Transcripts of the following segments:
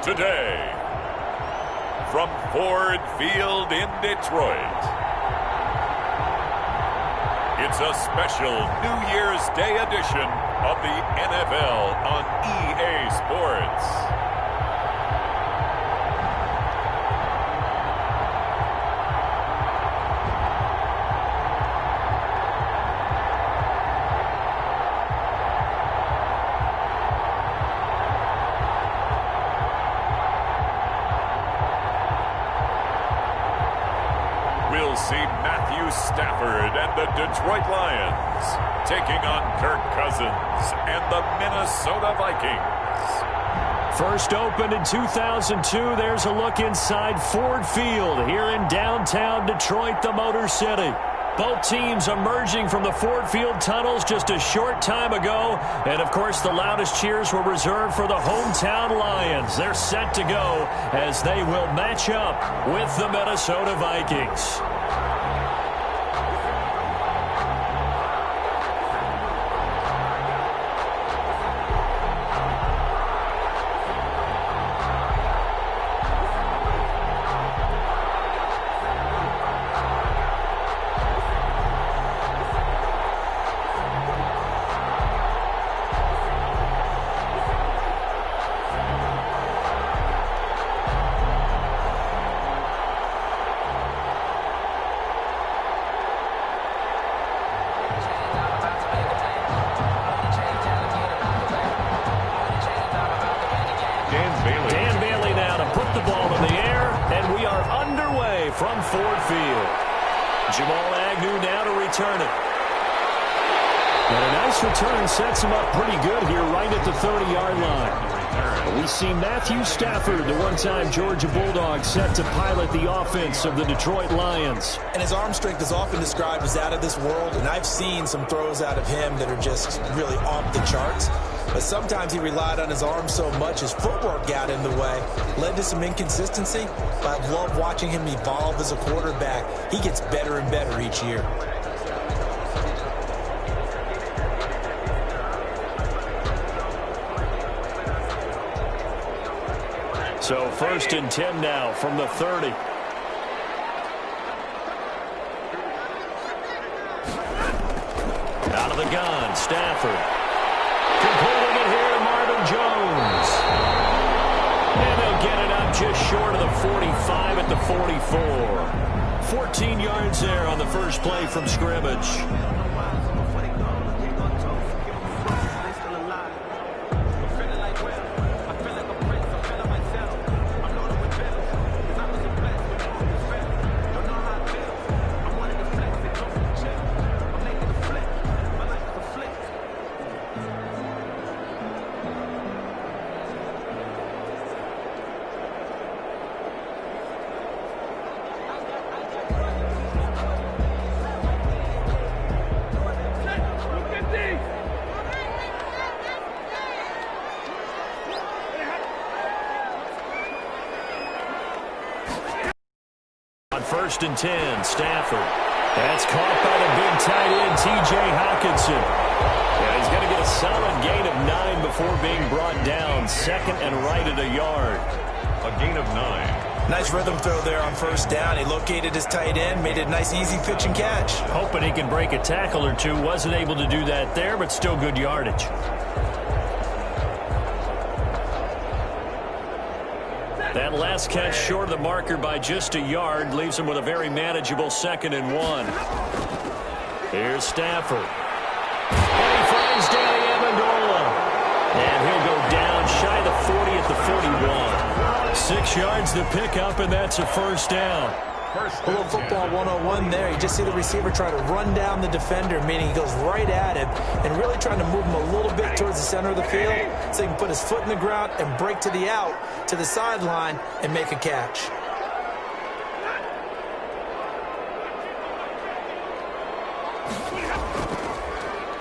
Today, from Ford Field in Detroit, it's a special New Year's Day edition of the NFL on EA Sports. We'll see Matthew Stafford and the Detroit Lions taking on Kirk Cousins and the Minnesota Vikings. First opened in 2002, there's a look inside Ford Field here in downtown Detroit, the Motor City. Both teams emerging from the Ford Field tunnels just a short time ago. And, of course, the loudest cheers were reserved for the hometown Lions. They're set to go as they will match up with the Minnesota Vikings. Dan Bailey now to put the ball in the air, and we are underway from Ford Field. Jamal Agnew now to return it. And a nice return sets him up pretty good here right at the 30-yard line. We see Matthew Stafford, the one-time Georgia Bulldog, set to pilot the offense of the Detroit Lions. And his arm strength is often described as out of this world, and I've seen some throws out of him that are just really off the charts. But sometimes he relied on his arm so much his footwork got in the way, led to some inconsistency. But I love watching him evolve as a quarterback. He gets better and better each year. So 1st and 10 now from the 30. Out of the gun, Stafford. Completing it here to Marvin Jones. And they'll get it up just short of the 45 at the 44. 14 yards there on the first play from scrimmage. On 1st and 10, Stafford. That's caught by the big tight end, T.J. Hockenson. Yeah, he's going to get a solid gain of 9 before being brought down. Second and right at a yard. A gain of 9. Nice rhythm throw there on 1st down. He located his tight end, made it a nice, easy pitch and catch. Hoping he can break a tackle or two. Wasn't able to do that there, but still good yardage. That last catch short of the marker by just a yard leaves him with a very manageable 2nd and 1. Here's Stafford. And he finds Danny Amendola. And he'll go down shy of the 40 at the 41. 6 yards to pick up, and that's a 1st down. A little football 101 there. You just see the receiver try to run down the defender, meaning he goes right at him and really trying to move him a little bit towards the center of the field so he can put his foot in the ground and break to the out, to the sideline, and make a catch.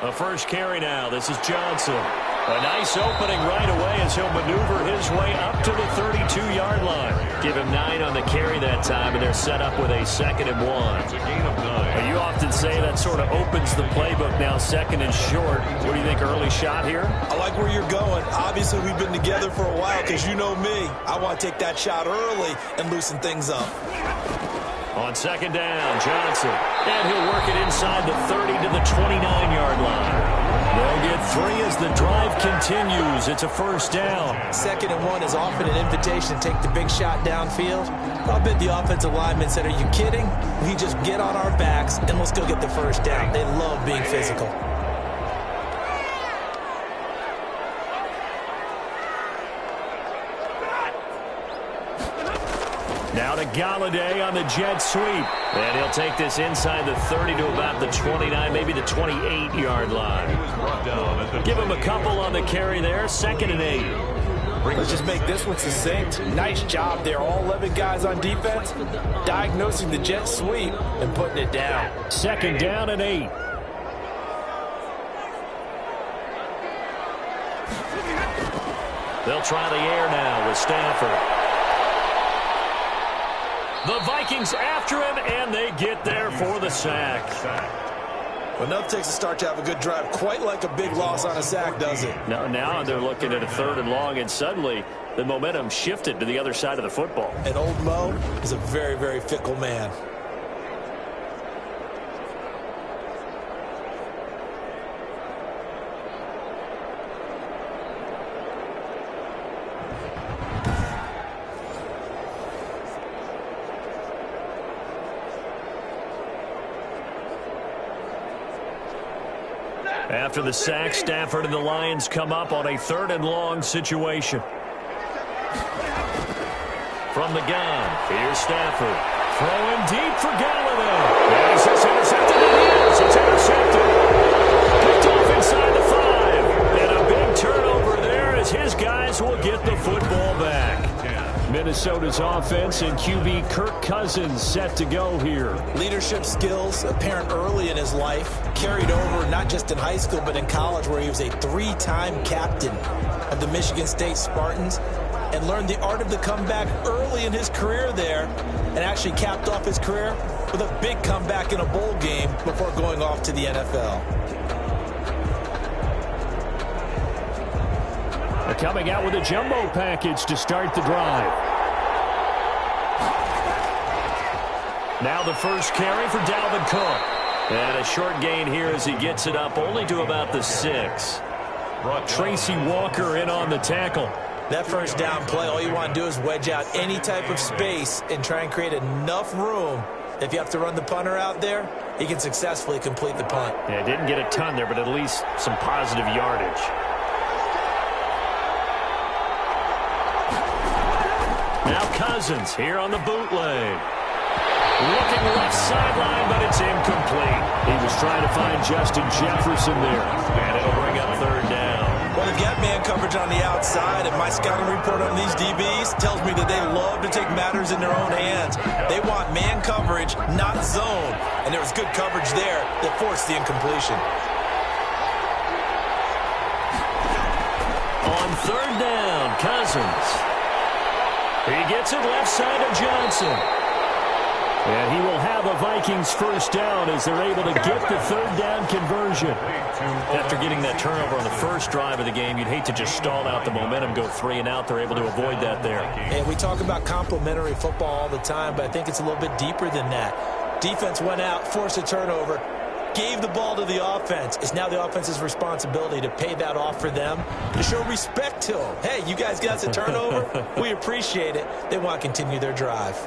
A first carry now. This is Johnson. A nice opening right away as he'll maneuver his way up to the 32-yard line. Give him 9 on the carry that time, and they're set up with a 2nd and 1. It's a gain of 9. Well, you often say that sort of opens the playbook now, 2nd and short. What do you think, early shot here? I like where you're going. Obviously, we've been together for a while because you know me. I want to take that shot early and loosen things up. On 2nd down, Johnson. And he'll work it inside the 30 to the 29-yard line. They'll get 3 as the drive continues. It's a 1st down. 2nd and 1 is often an invitation to take the big shot downfield. I'll bet the offensive lineman said, are you kidding? We just get on our backs and let's go get the 1st down. They love being physical. Now to Galladay on the jet sweep. And he'll take this inside the 30 to about the 29, maybe the 28-yard line. Give him a couple on the carry there. 2nd and 8. Let's just make this one succinct. Nice job there. All 11 guys on defense diagnosing the jet sweep and putting it down. 2nd down and 8. They'll try the air now with Stafford. The Vikings after him, and they get there for the sack. Well, enough takes a start to have a good drive. Quite like a big loss on a sack, does it? No, now they're looking at a 3rd and long, and suddenly the momentum shifted to the other side of the football. And old Mo is a very, very fickle man. After the sack, Stafford and the Lions come up on a 3rd and long situation. From the gun, here's Stafford. Throwing deep for Galladay. Is this intercepted? It is. It's intercepted. Picked off inside the 5. And a big turnover there as his guys will get the football back. Minnesota's offense and QB Kirk Cousins set to go here. Leadership skills apparent early in his life, carried over not just in high school but in college, where he was a 3-time captain of the Michigan State Spartans and learned the art of the comeback early in his career there, and actually capped off his career with a big comeback in a bowl game before going off to the NFL. They're coming out with a jumbo package to start the drive. Now the first carry for Dalvin Cook. And a short gain here as he gets it up only to about the 6. Tracy Walker in on the tackle. That first down play, all you want to do is wedge out any type of space and try and create enough room. If you have to run the punter out there, he can successfully complete the punt. Yeah, didn't get a ton there, but at least some positive yardage. Now Cousins here on the bootleg. Looking left sideline, but it's incomplete. He was trying to find Justin Jefferson there. And it'll bring up 3rd down. Well, they've got man coverage on the outside, and my scouting report on these DBs tells me that they love to take matters in their own hands. They want man coverage, not zone. And there was good coverage there that forced the incompletion. On 3rd down, Cousins. He gets it left side of Johnson. And he will have a Vikings 1st down as they're able to get the 3rd down conversion. After getting that turnover on the first drive of the game, you'd hate to just stall out the momentum, go 3 and out. They're able to avoid that there. And we talk about complementary football all the time, but I think it's a little bit deeper than that. Defense went out, forced a turnover, gave the ball to the offense. It's now the offense's responsibility to pay that off for them, to show respect to them. Hey, you guys got us a turnover? We appreciate it. They want to continue their drive.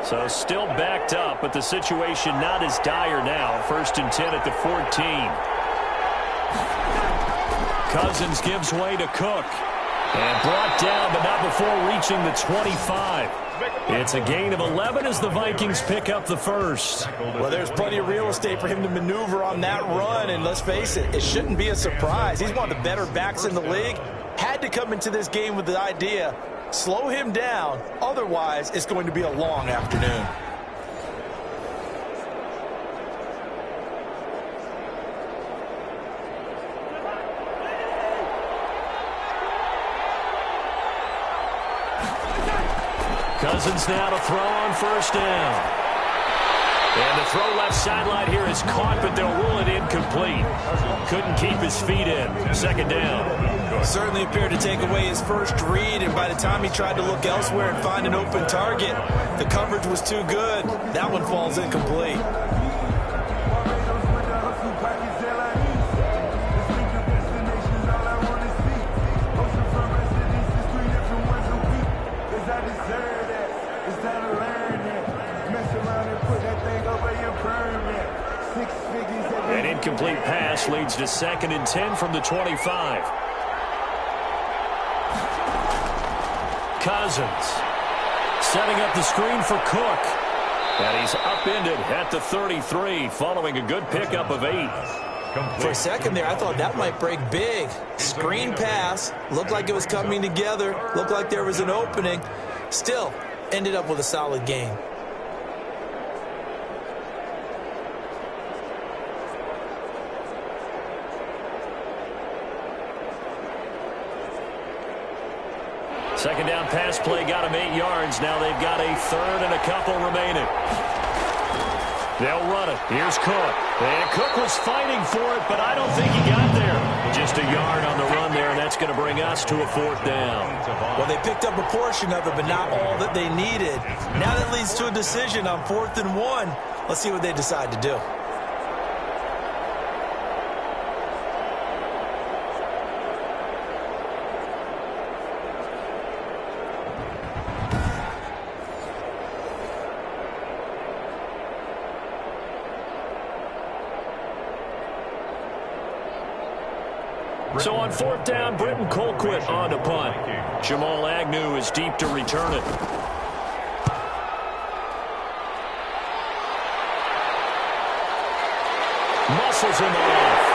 So still backed up, but the situation not as dire now. 1st and 10 at the 14. Cousins gives way to Cook. And brought down, but not before reaching the 25. It's a gain of 11 as the Vikings pick up the 1st. Well, there's plenty of real estate for him to maneuver on that run, and let's face it, it shouldn't be a surprise. He's one of the better backs in the league. Had to come into this game with the idea, slow him down, otherwise it's going to be a long afternoon. Cousins now to throw on first down. And the throw left sideline here is caught, but they'll rule it incomplete. Couldn't keep his feet in. Second down. Certainly appeared to take away his first read, and by the time he tried to look elsewhere and find an open target, the coverage was too good. That one falls incomplete. An incomplete pass leads to 2nd and 10 from the 25. Cousins setting up the screen for Cook. And he's upended at the 33 following a good pickup of 8. For a second there, I thought that might break big. Screen pass. Looked like it was coming together. Looked like there was an opening. Still, ended up with a solid game. Second down pass play got him 8 yards. Now they've got a third and a couple remaining. They'll run it. Here's Cook. And Cook was fighting for it, but I don't think he got there. Just a yard on the run there, and that's going to bring us to a 4th down. Well, they picked up a portion of it, but not all that they needed. Now that leads to a decision on 4th and 1. Let's see what they decide to do. So on 4th down, Britton Colquitt on to punt. Jamal Agnew is deep to return it. Muscles in the off.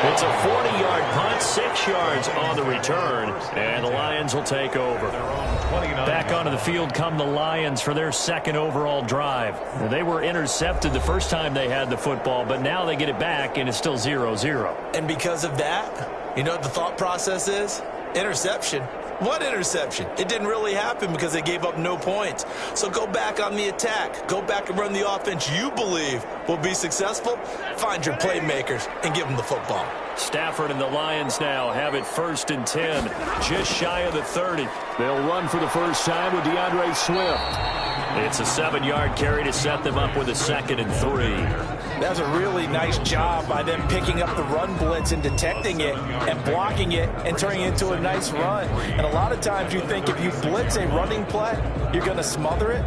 It's a 40-yard punt, 6 yards on the return, and the Lions will take over. Back onto the field come the Lions for their 2nd overall drive. They were intercepted the first time they had the football, but now they get it back, and it's still 0-0. And because of that, you know what the thought process is? Interception. What interception? It didn't really happen because they gave up no points. So go back on the attack. Go back and run the offense you believe will be successful. Find your playmakers and give them the football. Stafford and the Lions now have it 1st and 10, just shy of the 30. They'll run for the first time with DeAndre Swift. It's a 7-yard carry to set them up with a 2nd and 3. That's a really nice job by them picking up the run blitz and detecting it and blocking it and turning it into a nice run. And a lot of times you think if you blitz a running play, you're going to smother it.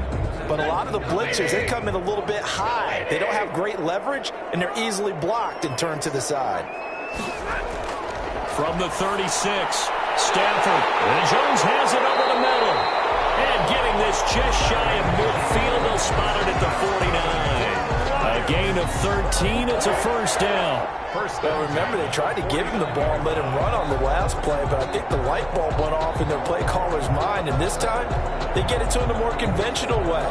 But a lot of the blitzers, they come in a little bit high. They don't have great leverage, and they're easily blocked and turned to the side. From the 36, Stafford. And Jones has it over the middle. And getting this just shy of midfield, they'll spot it at the 49. A gain of 13, it's a 1st down. Well, remember, they tried to give him the ball and let him run on the last play, but I think the light bulb went off in their play caller's mind, and this time, they get it to him the more conventional way,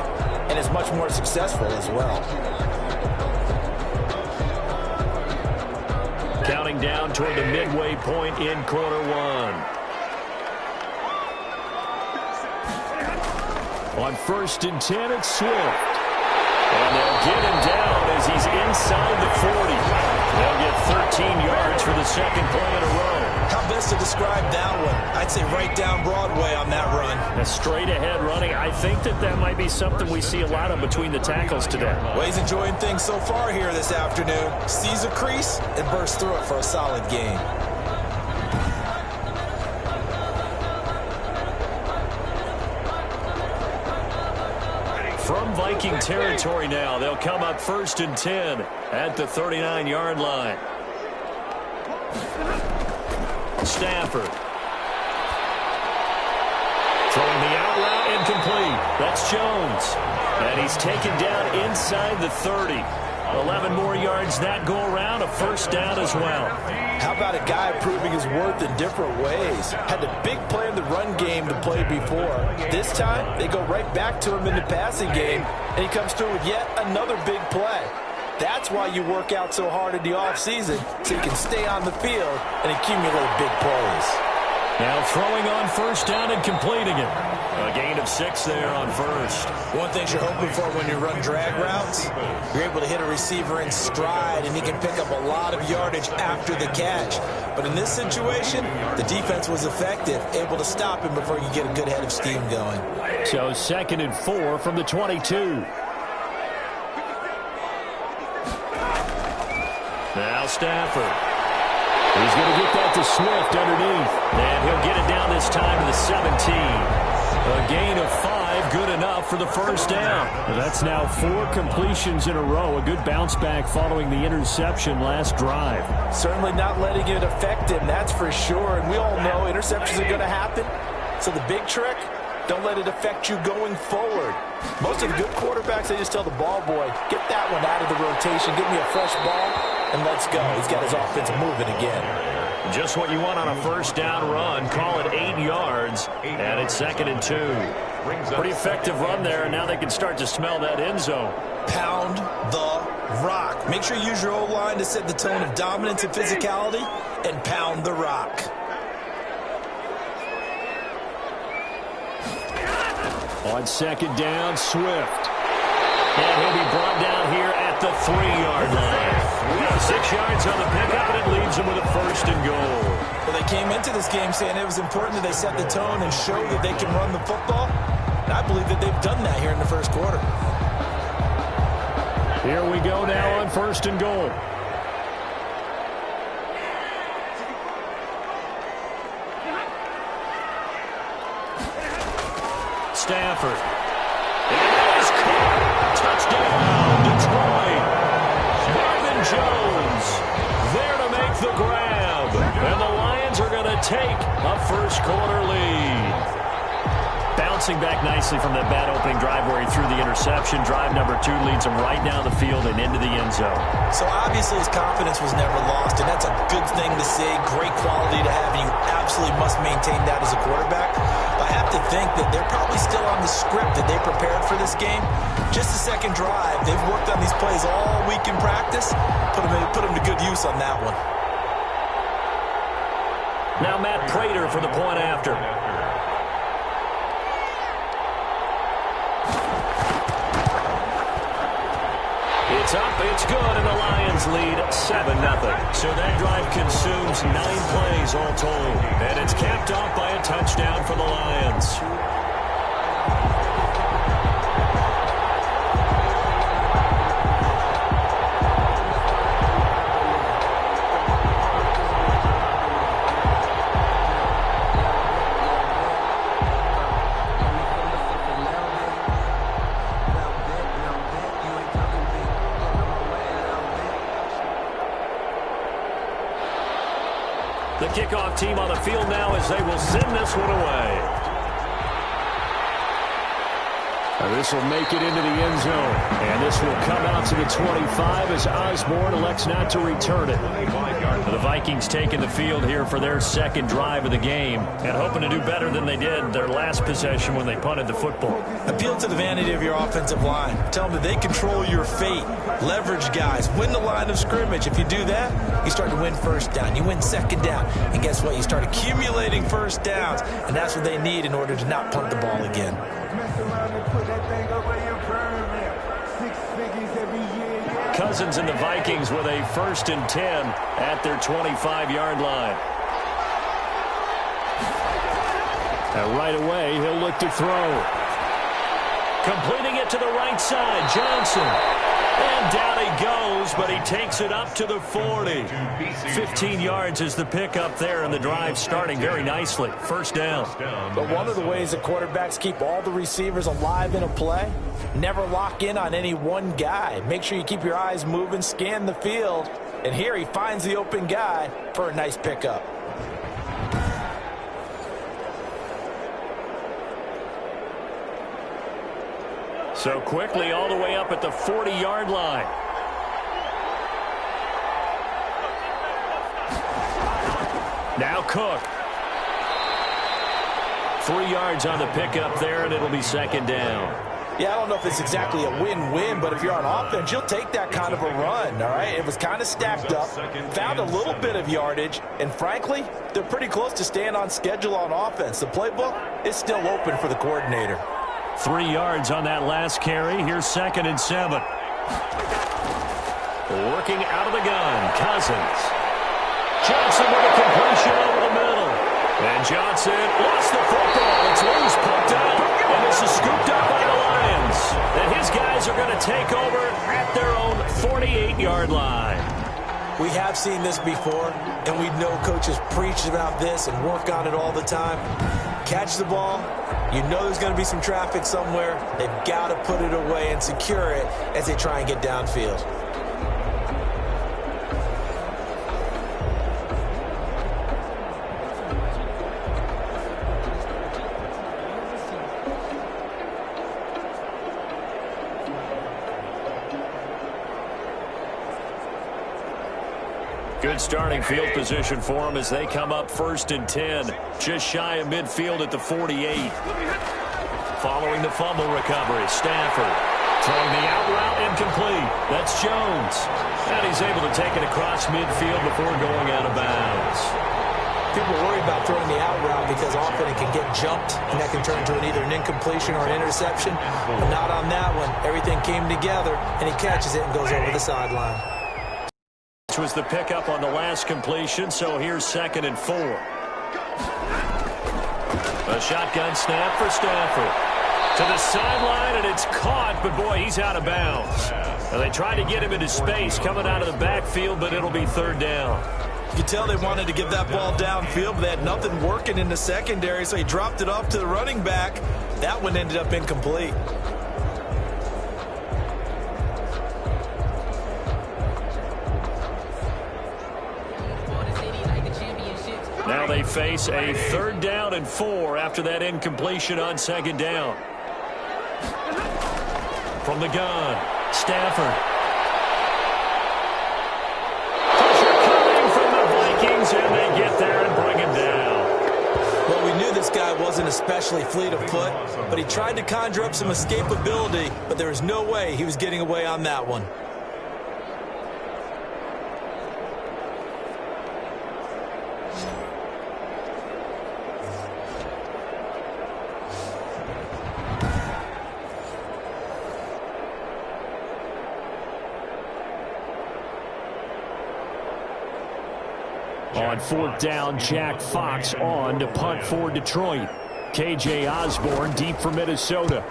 and it's much more successful as well. Counting down toward the midway point in quarter 1. On 1st and 10, it's Swift. And they'll get him down as he's inside the 40. They'll get 13 yards for the 2nd play in a row. How best to describe that one? I'd say right down Broadway on that run. A straight-ahead running. I think that might be something we see a lot of between the tackles today. Well, he's enjoying things so far here this afternoon. Sees a crease and bursts through it for a solid gain. From Viking territory now, they'll come up 1st and 10 at the 39-yard line. Stafford. Throwing the out route incomplete. That's Jones. And he's taken down inside the 30. 11 more yards that go around, a 1st down as well. How about a guy proving his worth in different ways? Had the big play in the run game to play before. This time, they go right back to him in the passing game, and he comes through with yet another big play. That's why you work out so hard in the offseason, so you can stay on the field and accumulate big plays. Now throwing on first down and completing it. A gain of 6 there on first. One thing you're hoping for when you run drag routes, you're able to hit a receiver in stride, and he can pick up a lot of yardage after the catch. But in this situation, the defense was effective, able to stop him before you get a good head of steam going. So 2nd and 4 from the 22. Now Stafford. He's going to get that to Swift underneath. And he'll get it down this time to the 17. A gain of 5, good enough for the first down. That's now 4 completions in a row. A good bounce back following the interception last drive. Certainly not letting it affect him, that's for sure. And we all know interceptions are going to happen. So the big trick, don't let it affect you going forward. Most of the good quarterbacks, they just tell the ball boy, get that one out of the rotation, give me a fresh ball, and let's go. He's got his offense moving again. Just what you want on a first down run. Call it 8 yards, and it's 2nd and 2. Pretty effective run there, and now they can start to smell that end zone. Pound the rock. Make sure you use your O-line to set the tone of dominance and physicality, and pound the rock. On 2nd down, Swift. And he'll be brought down here at the 3-yard line. 6 yards on the pickup, and it leaves him with a 1st and goal. Well, they came into this game saying it was important that they set the tone and show that they can run the football. And I believe that they've done that here in the first quarter. Here we go now on 1st and goal. Stafford. And that is caught. Touchdown, Detroit. Marvin Jones there to make the grab. And the Lions are going to take a first-quarter lead. Bouncing back nicely from that bad opening drive where he threw the interception. Drive number 2 leads him right down the field and into the end zone. So obviously his confidence was never lost, and that's a good thing to see. Great quality to have, and you absolutely must maintain that as a quarterback. But I have to think that they're probably still on the script that they prepared for this game. Just the second drive. They've worked on these plays all week in practice. Put them to good use on that one. Now Matt Prater for the point after. It's up, it's good, and the Lions lead 7-0. So that drive consumes 9 plays all told. And it's capped off by a touchdown for the Lions. The kickoff team on the field now as they will send this one away. This will make it into the end zone. And this will come out to the 25 as Osborne elects not to return it. The Vikings taking the field here for their second drive of the game and hoping to do better than they did their last possession when they punted the football. Appeal to the vanity of your offensive line. Tell them that they control your fate. Leverage guys. Win the line of scrimmage. If you do that, you start to win first down. You win second down. And guess what? You start accumulating first downs. And that's what they need in order to not punt the ball again. Cousins and the Vikings with a 1st and 10 at their 25-yard line. And right away, he'll look to throw. Completing it to the right side, Johnson. And down he goes, but he takes it up to the 40. 15 yards is the pickup there, and the drive starting very nicely. First down. But one of the ways that quarterbacks keep all the receivers alive in a play, never lock in on any one guy. Make sure you keep your eyes moving, scan the field, and here he finds the open guy for a nice pickup. So quickly all the way up at the 40-yard line. Now Cook. 3 yards on the pickup there, and it'll be second down. Yeah, I don't know if it's exactly a win-win, but if you're on offense, you'll take that kind of a run, all right? It was kind of stacked up, found a little bit of yardage, and frankly, they're pretty close to staying on schedule on offense. The playbook is still open for the coordinator. 3 yards on that last carry. Here's 2nd and 7. Working out of the gun, Cousins. Johnson with a completion over the middle. And Johnson lost the football. It's loose, pumped out, and this is scooped up by the Lions. And his guys are going to take over at their own 48-yard line. We have seen this before, and we know coaches preach about this and work on it all the time. Catch the ball. You know there's going to be some traffic somewhere. They've got to put it away and secure it as they try and get downfield. Good starting field position for them as they come up 1st and 10. Just shy of midfield at the 48. Following the fumble recovery, Stafford throwing the out route incomplete. That's Jones. And he's able to take it across midfield before going out of bounds. People worry about throwing the out route because often it can get jumped, and that can turn into either an incompletion or an interception. But not on that one. Everything came together, and he catches it and goes over the sideline. Which was the pickup on the last completion, so here's 2nd and 4. A shotgun snap for Stafford. To the sideline, and it's caught, but boy, he's out of bounds. And they tried to get him into space coming out of the backfield, but it'll be 3rd down. You could tell they wanted to give that ball downfield, but they had nothing working in the secondary, so he dropped it off to the running back. That one ended up incomplete. Now they face a 3rd down and 4 after that incompletion on 2nd down. From the gun, Stafford. Pressure coming from the Vikings, and they get there and bring him down. Well, we knew this guy wasn't especially fleet of foot, but he tried to conjure up some escapability, but there was no way he was getting away on that one. On 4th down, Jack Fox on to punt for Detroit. KJ Osborne deep for Minnesota.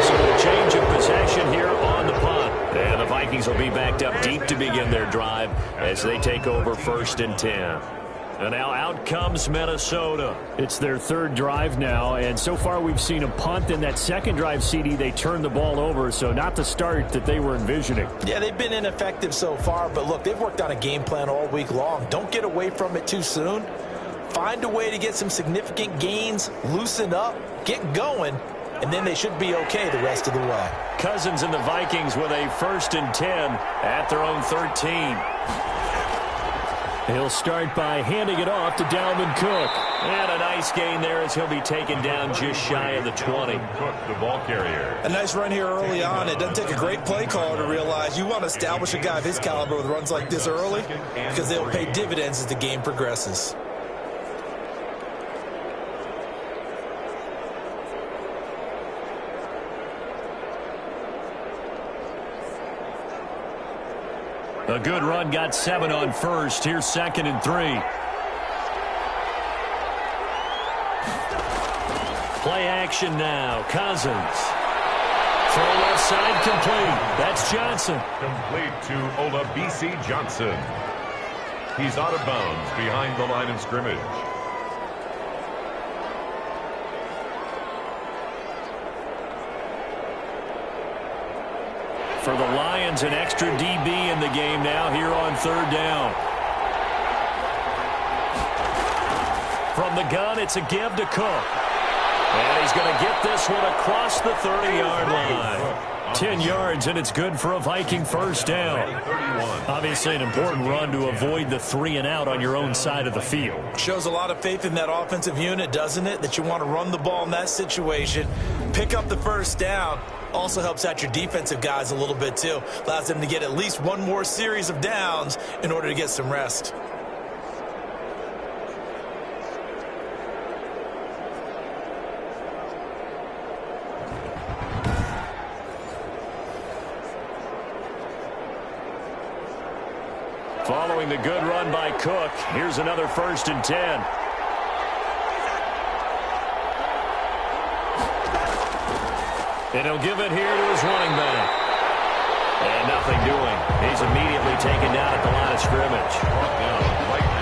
So a change of possession here on the punt. And the Vikings will be backed up deep to begin their drive as they take over 1st and 10. And now out comes Minnesota. It's their 3rd drive now, and so far we've seen a punt. In that 2nd drive, CD, they turned the ball over, so not the start that they were envisioning. Yeah, they've been ineffective so far, but look, they've worked on a game plan all week long. Don't get away from it too soon. Find a way to get some significant gains, loosen up, get going, and then they should be okay the rest of the way. Cousins and the Vikings with a 1st and 10 at their own 13. He'll start by handing it off to Dalvin Cook. And a nice gain there as he'll be taken down just shy of the 20. Cook, the ball carrier. A nice run here early on. It doesn't take a great play caller to realize you want to establish a guy of his caliber with runs like this early because they'll pay dividends as the game progresses. A good run, got 7 on 1st. Here's 2nd and 3. Play action now. Cousins. Throw left side complete. That's Johnson. Complete to Olabisi Johnson. He's out of bounds behind the line of scrimmage. For the Lions, an extra DB in the game now here on 3rd down. From the gun, it's a give to Cook. And he's going to get this one across the 30-yard line. 10 yards, and it's good for a Viking 1st down. Obviously an important run to avoid the 3 and out on your own side of the field. Shows a lot of faith in that offensive unit, doesn't it? That you want to run the ball in that situation, pick up the first down. Also helps out your defensive guys a little bit too. Allows them to get at least one more series of downs in order to get some rest. Following the good run by Cook, here's another 1st and 10. And he'll give it here to his running back. And nothing doing. He's immediately taken down at the line of scrimmage.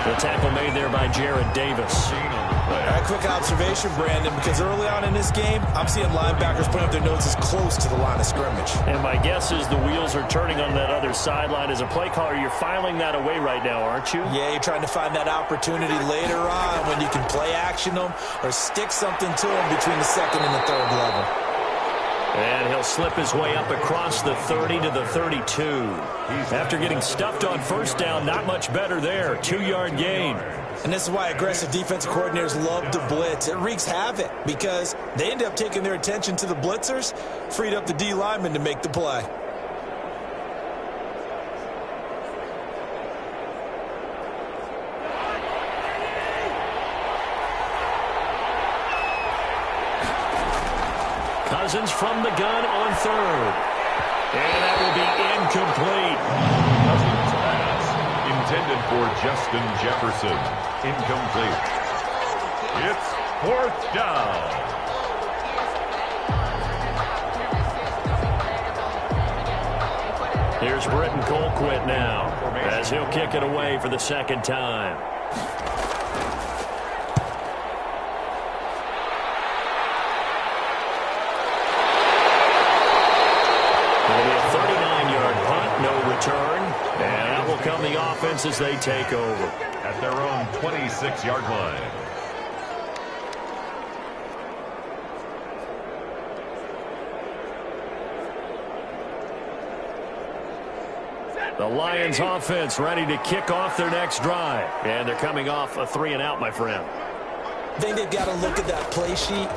The tackle made there by Jared Davis. A quick observation, Brandon, because early on in this game, I'm seeing linebackers putting up their noses close to the line of scrimmage. And my guess is the wheels are turning on that other sideline. As a play caller, you're filing that away right now, aren't you? Yeah, you're trying to find that opportunity later on when you can play action them or stick something to them between the 2nd and the 3rd level. And he'll slip his way up across the 30 to the 32. After getting stuffed on 1st down, not much better there. 2-yard gain. And this is why aggressive defensive coordinators love to blitz. It wreaks havoc because they end up taking their attention to the blitzers, freed up the D lineman to make the play. Cousins from the gun on 3rd. And that will be incomplete. Cousins pass intended for Justin Jefferson. Incomplete. It's 4th down. Here's Britton Colquitt now as he'll kick it away for the 2nd time. And that will come the offense as they take over. At their own 26-yard line. The Lions offense ready to kick off their next drive. And they're coming off a 3 and out, my friend. I think they've got to look at that play sheet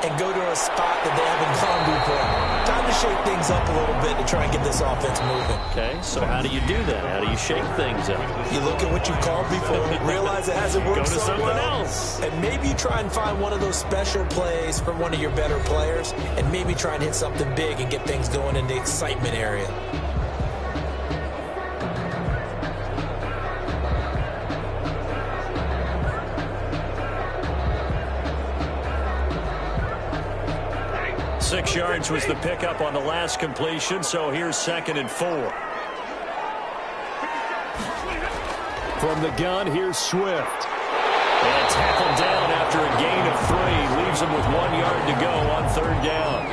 and go to a spot that they haven't gone before. Time to shake things up a little bit to try and get this offense moving. Okay, so how do you do that? How do you shake things up? You look at what you've called before, realize it hasn't worked Go to so something well, else. and maybe you try and find one of those special plays from one of your better players, and maybe try and hit something big and get things going in the excitement area. Six yards was the pickup on the last completion, so here's 2nd and 4. From the gun, here's Swift. And tackled down after a gain of 3. Leaves him with 1 yard to go on 3rd down.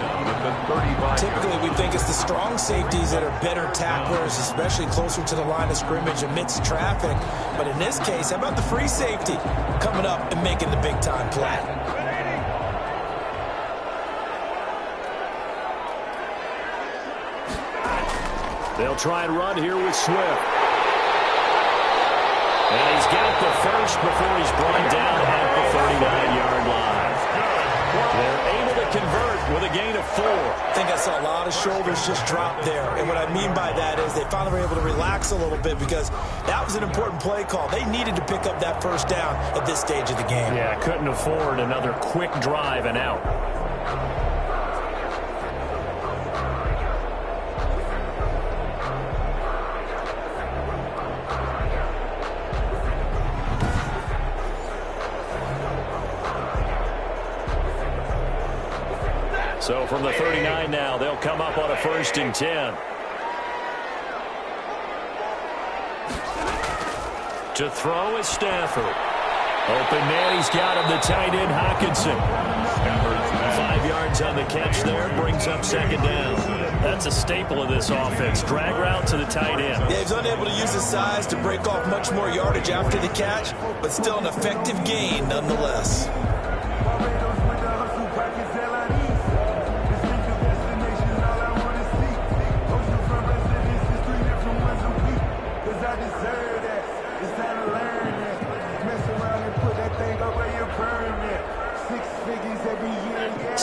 Typically, we think it's the strong safeties that are better tacklers, especially closer to the line of scrimmage amidst traffic. But in this case, how about the free safety coming up and making the big-time play? They'll try and run here with Swift. And he's got the first before he's brought down at the 39-yard line. They're able to convert with a gain of 4. I think I saw a lot of shoulders just drop there. And what I mean by that is they finally were able to relax a little bit because that was an important play call. They needed to pick up that first down at this stage of the game. Yeah, couldn't afford another quick drive and out. So from the 39 now, they'll come up on a 1st and 10. To throw is Stafford. Open man, he's got him, the tight end, Hockenson. 5 yards on the catch there, brings up 2nd down. That's a staple of this offense. Drag route to the tight end. Yeah, he's unable to use his size to break off much more yardage after the catch, but still an effective gain nonetheless.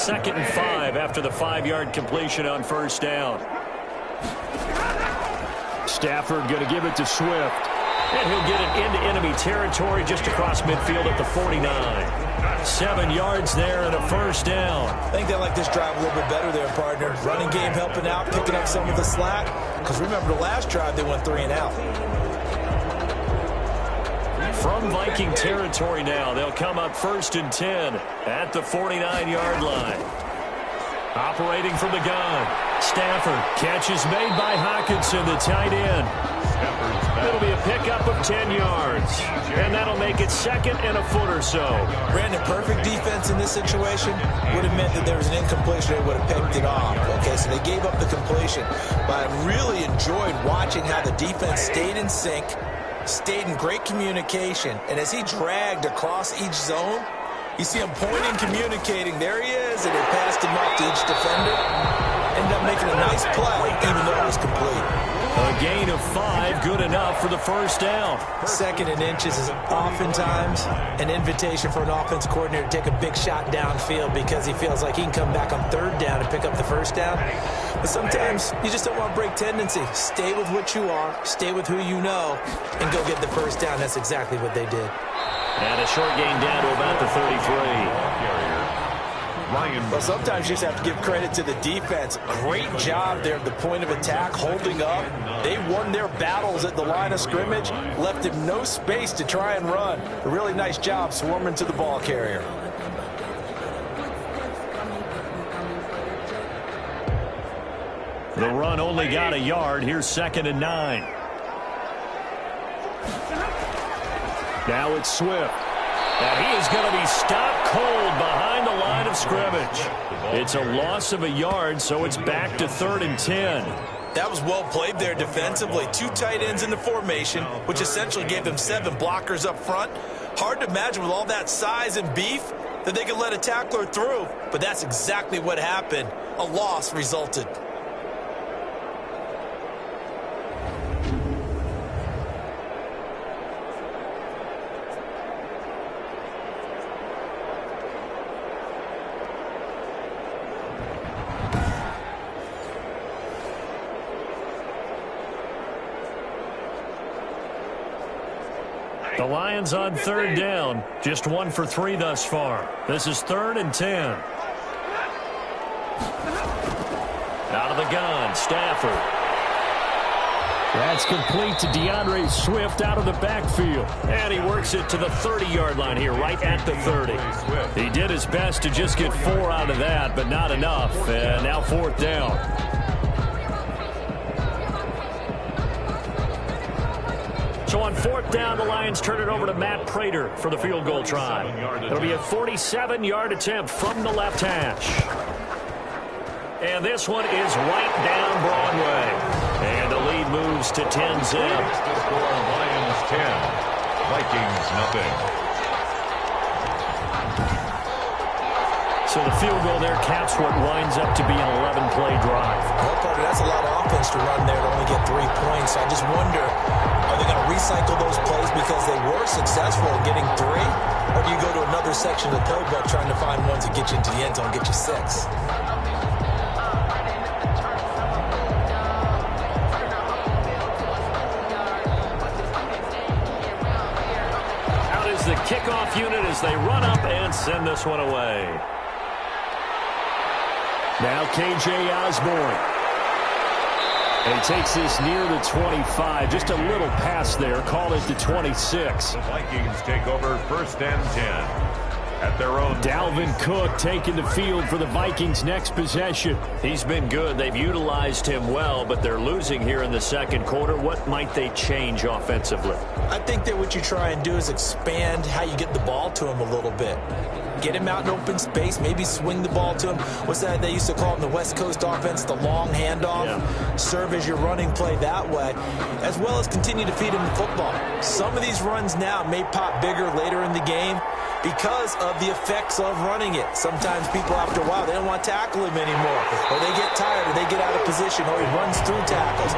2nd and 5 after the 5-yard completion on first down. Stafford going to give it to Swift. And he'll get it into enemy territory just across midfield at the 49. 7 yards there and a first down. I think they like this drive a little bit better there, partner. Running game helping out, picking up some of the slack. Because remember the last drive, they went 3 and out. From Viking territory now, they'll come up 1st and 10 at the 49-yard line. Operating from the gun. Stafford. Catch is made by Hockenson, the tight end. It'll be a pickup of 10 yards. And that'll make it 2nd and a foot or so. Brandon, perfect defense in this situation would have meant that there was an incompletion. They would have picked it off. Okay, so they gave up the completion. But I really enjoyed watching how the defense stayed in sync, stayed in great communication. And as he dragged across each zone, you see him pointing, communicating. There he is, and they passed him off to each defender. Ended up making a nice play, even though it was complete. A gain of 5, good enough for the first down. 2nd and inches is oftentimes an invitation for an offense coordinator to take a big shot downfield because he feels like he can come back on 3rd down and pick up the first down. But sometimes you just don't want to break tendency. Stay with what you are, stay with who you know, and go get the first down. That's exactly what they did. And a short gain down to about the 33. Well, sometimes you just have to give credit to the defense. Great job there at the point of attack, holding up. They won their battles at the line of scrimmage, left him no space to try and run. A really nice job swarming to the ball carrier. The run only got a yard. Here's 2nd and 9. Now it's Swift. And he is going to be stopped cold behind the line of scrimmage. It's a loss of a yard, so it's back to 3rd and 10. That was well played there defensively. 2 tight ends in the formation, which essentially gave them 7 blockers up front. Hard to imagine with all that size and beef that they could let a tackler through, but that's exactly what happened. A loss resulted. The Lions on 3rd down. Just 1 for 3 thus far. This is 3rd and 10. Out of the gun, Stafford. That's complete to DeAndre Swift out of the backfield. And he works it to the 30-yard line here, right at the 30. He did his best to just get 4 out of that, but not enough. And now 4th down. So on 4th down, the Lions turn it over to Matt Prater for the field goal try. It'll be a 47-yard attempt from the left hash. And this one is right down Broadway. And the lead moves to 10-zip. Lions 10, Vikings nothing. So the field goal there caps what winds up to be an 11-play drive. Well, partner, that's a lot of offense to run there to only get 3 points. So I just wonder, are they going to recycle those plays because they were successful in getting 3? Or do you go to another section of the playbook trying to find ones that get you into the end zone and get you 6? Out is the kickoff unit as they run up and send this one away. Now K.J. Osborne. And he takes this near the 25. Just a little pass there. Call it the 26. The Vikings take over 1st and 10 at their own. Dalvin Cook taking the field for the Vikings' next possession. He's been good. They've utilized him well, but they're losing here in the 2nd quarter. What might they change offensively? I think that what you try and do is expand how you get the ball to him a little bit. Get him out in open space, maybe swing the ball to him. What's that they used to call in the West Coast offense, the long handoff? Yeah. Serve as your running play that way, as well as continue to feed him the football. Some of these runs now may pop bigger later in the game, because of the effects of running it. Sometimes people, after a while, they don't want to tackle him anymore, or they get tired, or they get out of position, or he runs through tackles.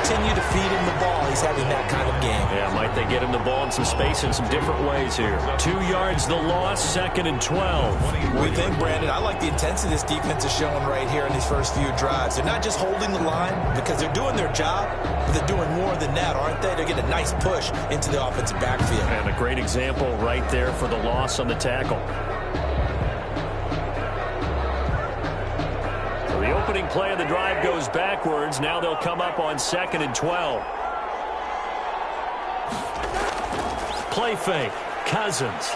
Continue to feed him the ball. He's having that kind of game. Yeah, might they get him the ball in some space in some different ways here. 2 yards the loss, 2nd and 12. We think, Brandon, I like the intensity this defense is showing right here in these first few drives. They're not just holding the line because they're doing their job, but they're doing more than that, aren't they? They're getting a nice push into the offensive backfield. And a great example right there for the loss on the tackle. So the opening play of the drive goes backwards. Now they'll come up on 2nd and 12. Play fake. Cousins.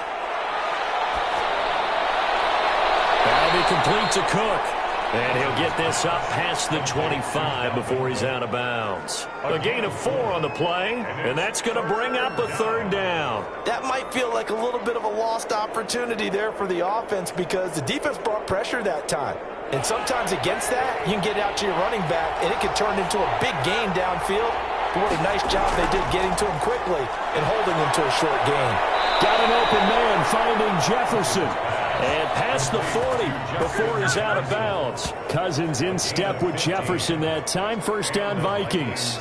That'll be complete to Cook. And he'll get this up past the 25 before he's out of bounds. A gain of 4 on the play, and that's going to bring up a 3rd down. That might feel like a little bit of a lost opportunity there for the offense because the defense brought pressure that time. And sometimes against that, you can get out to your running back, and it can turn into a big gain downfield. But what a nice job they did getting to him quickly and holding him to a short gain. Got an open man, finding Jefferson. And past the 40 before he's out of bounds. Cousins in step with Jefferson that time. 1st down, Vikings.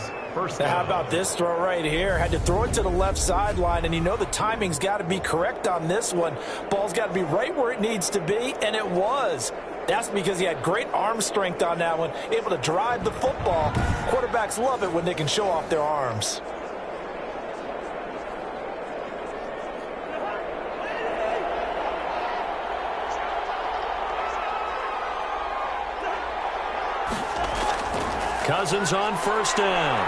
Now, how about this throw right here? Had to throw it to the left sideline, and you know the timing's got to be correct on this one. Ball's got to be right where it needs to be, and it was. That's because he had great arm strength on that one, able to drive the football. Quarterbacks love it when they can show off their arms. Cousins on 1st down.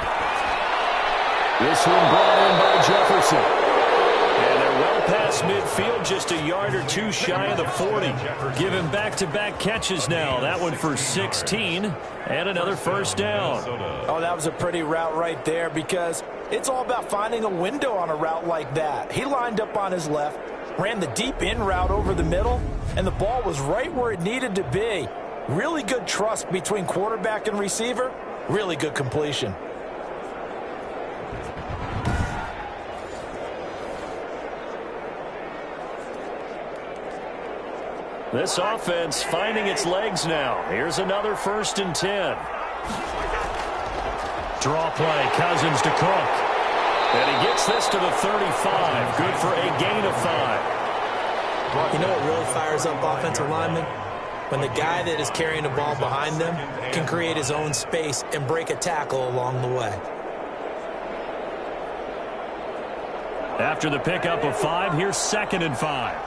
This one brought in by Jefferson. And they're well past midfield, just a yard or 2 shy of the 40. Give him back-to-back catches now. That one for 16 and another 1st down. Oh, that was a pretty route right there because it's all about finding a window on a route like that. He lined up on his left, ran the deep in route over the middle, and the ball was right where it needed to be. Really good trust between quarterback and receiver. Really good completion. This offense finding its legs now. Here's another 1st and 10. Draw play, Cousins to Cook. And he gets this to the 35. Good for a gain of 5. You know what really fires up offensive linemen? When the guy that is carrying the ball behind them can create his own space and break a tackle along the way. After the pickup of 5, here's 2nd and 5.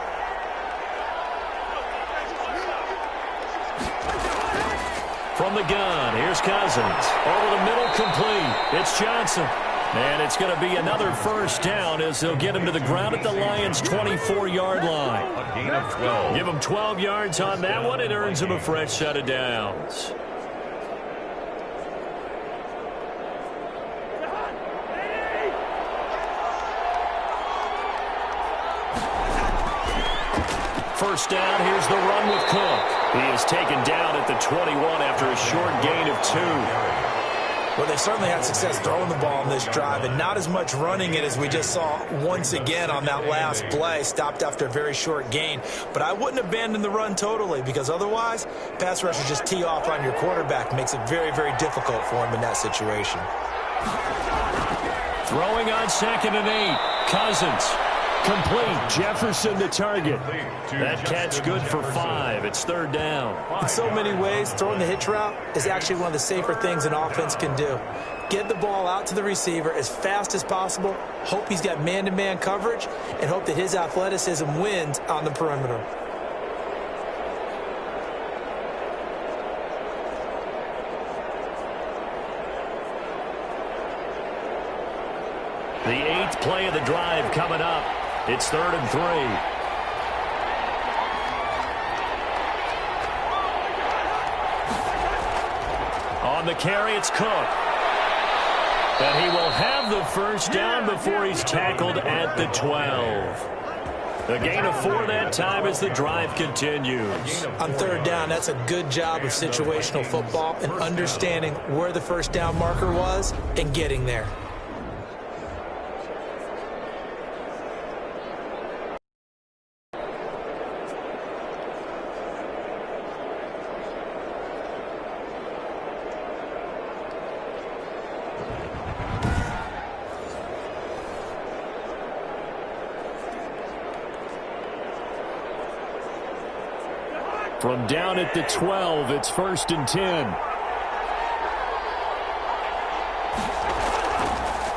From the gun, here's Cousins. Over the middle, complete. It's Johnson. And it's going to be another 1st down as they'll get him to the ground at the Lions' 24-yard line. A gain of 12. Give him 12 yards on that one. It earns him a fresh set of downs. First down, here's the run with Cook. He is taken down at the 21 after a short gain of 2. Well, they certainly had success throwing the ball on this drive and not as much running it as we just saw once again on that last play. Stopped after a very short gain. But I wouldn't abandon the run totally because otherwise, pass rushers just tee off on your quarterback. Makes it very, very difficult for him in that situation. Throwing on 2nd and 8. Cousins. Complete. Jefferson the target. That catch good for 5. It's 3rd down. In so many ways, throwing the hitch route is actually one of the safer things an offense can do. Get the ball out to the receiver as fast as possible, hope he's got man-to-man coverage, and hope that his athleticism wins on the perimeter. The 8th play of the drive coming up. It's 3rd and 3. On the carry, it's Cook. And he will have the 1st down before he's tackled at the 12. A gain of 4 that time as the drive continues. On 3rd down, that's a good job of situational football and understanding where the 1st down marker was and getting there. From down at the 12, it's 1st and 10.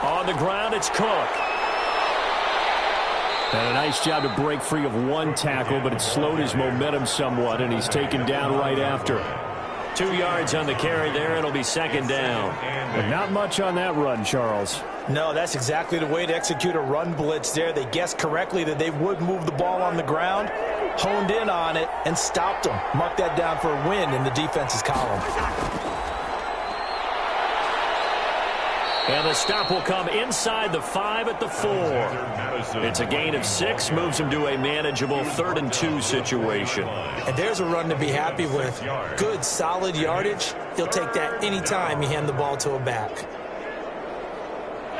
On the ground, it's Cook. And a nice job to break free of one tackle, but it slowed his momentum somewhat, and he's taken down right after. 2 yards on the carry there. It'll be 2nd down. And not much on that run, Charles. No, that's exactly the way to execute a run blitz there. They guessed correctly that they would move the ball on the ground, honed in on it, and stopped them. Mark that down for a win in the defense's column. And the stop will come inside the 5 at the 4. It's a gain of 6, moves him to a manageable 3rd and 2 situation. And there's a run to be happy with. Good, solid yardage. He'll take that anytime you hand the ball to a back.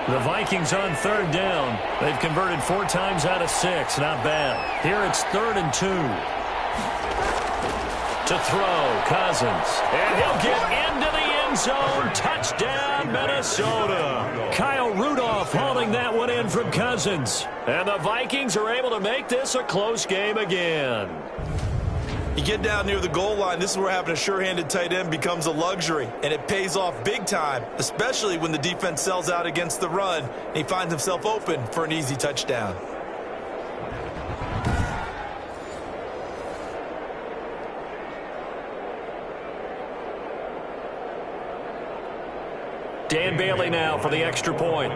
The Vikings on 3rd down. They've converted 4 times out of 6. Not bad. Here it's 3rd and 2. To throw, Cousins. And he'll get into the end zone. Touchdown, Minnesota. Kyle Rudolph hauling that one in from Cousins. And the Vikings are able to make this a close game again. You get down near the goal line, this is where having a sure-handed tight end becomes a luxury, and it pays off big time, especially when the defense sells out against the run, and he finds himself open for an easy touchdown. Dan Bailey now for the extra point.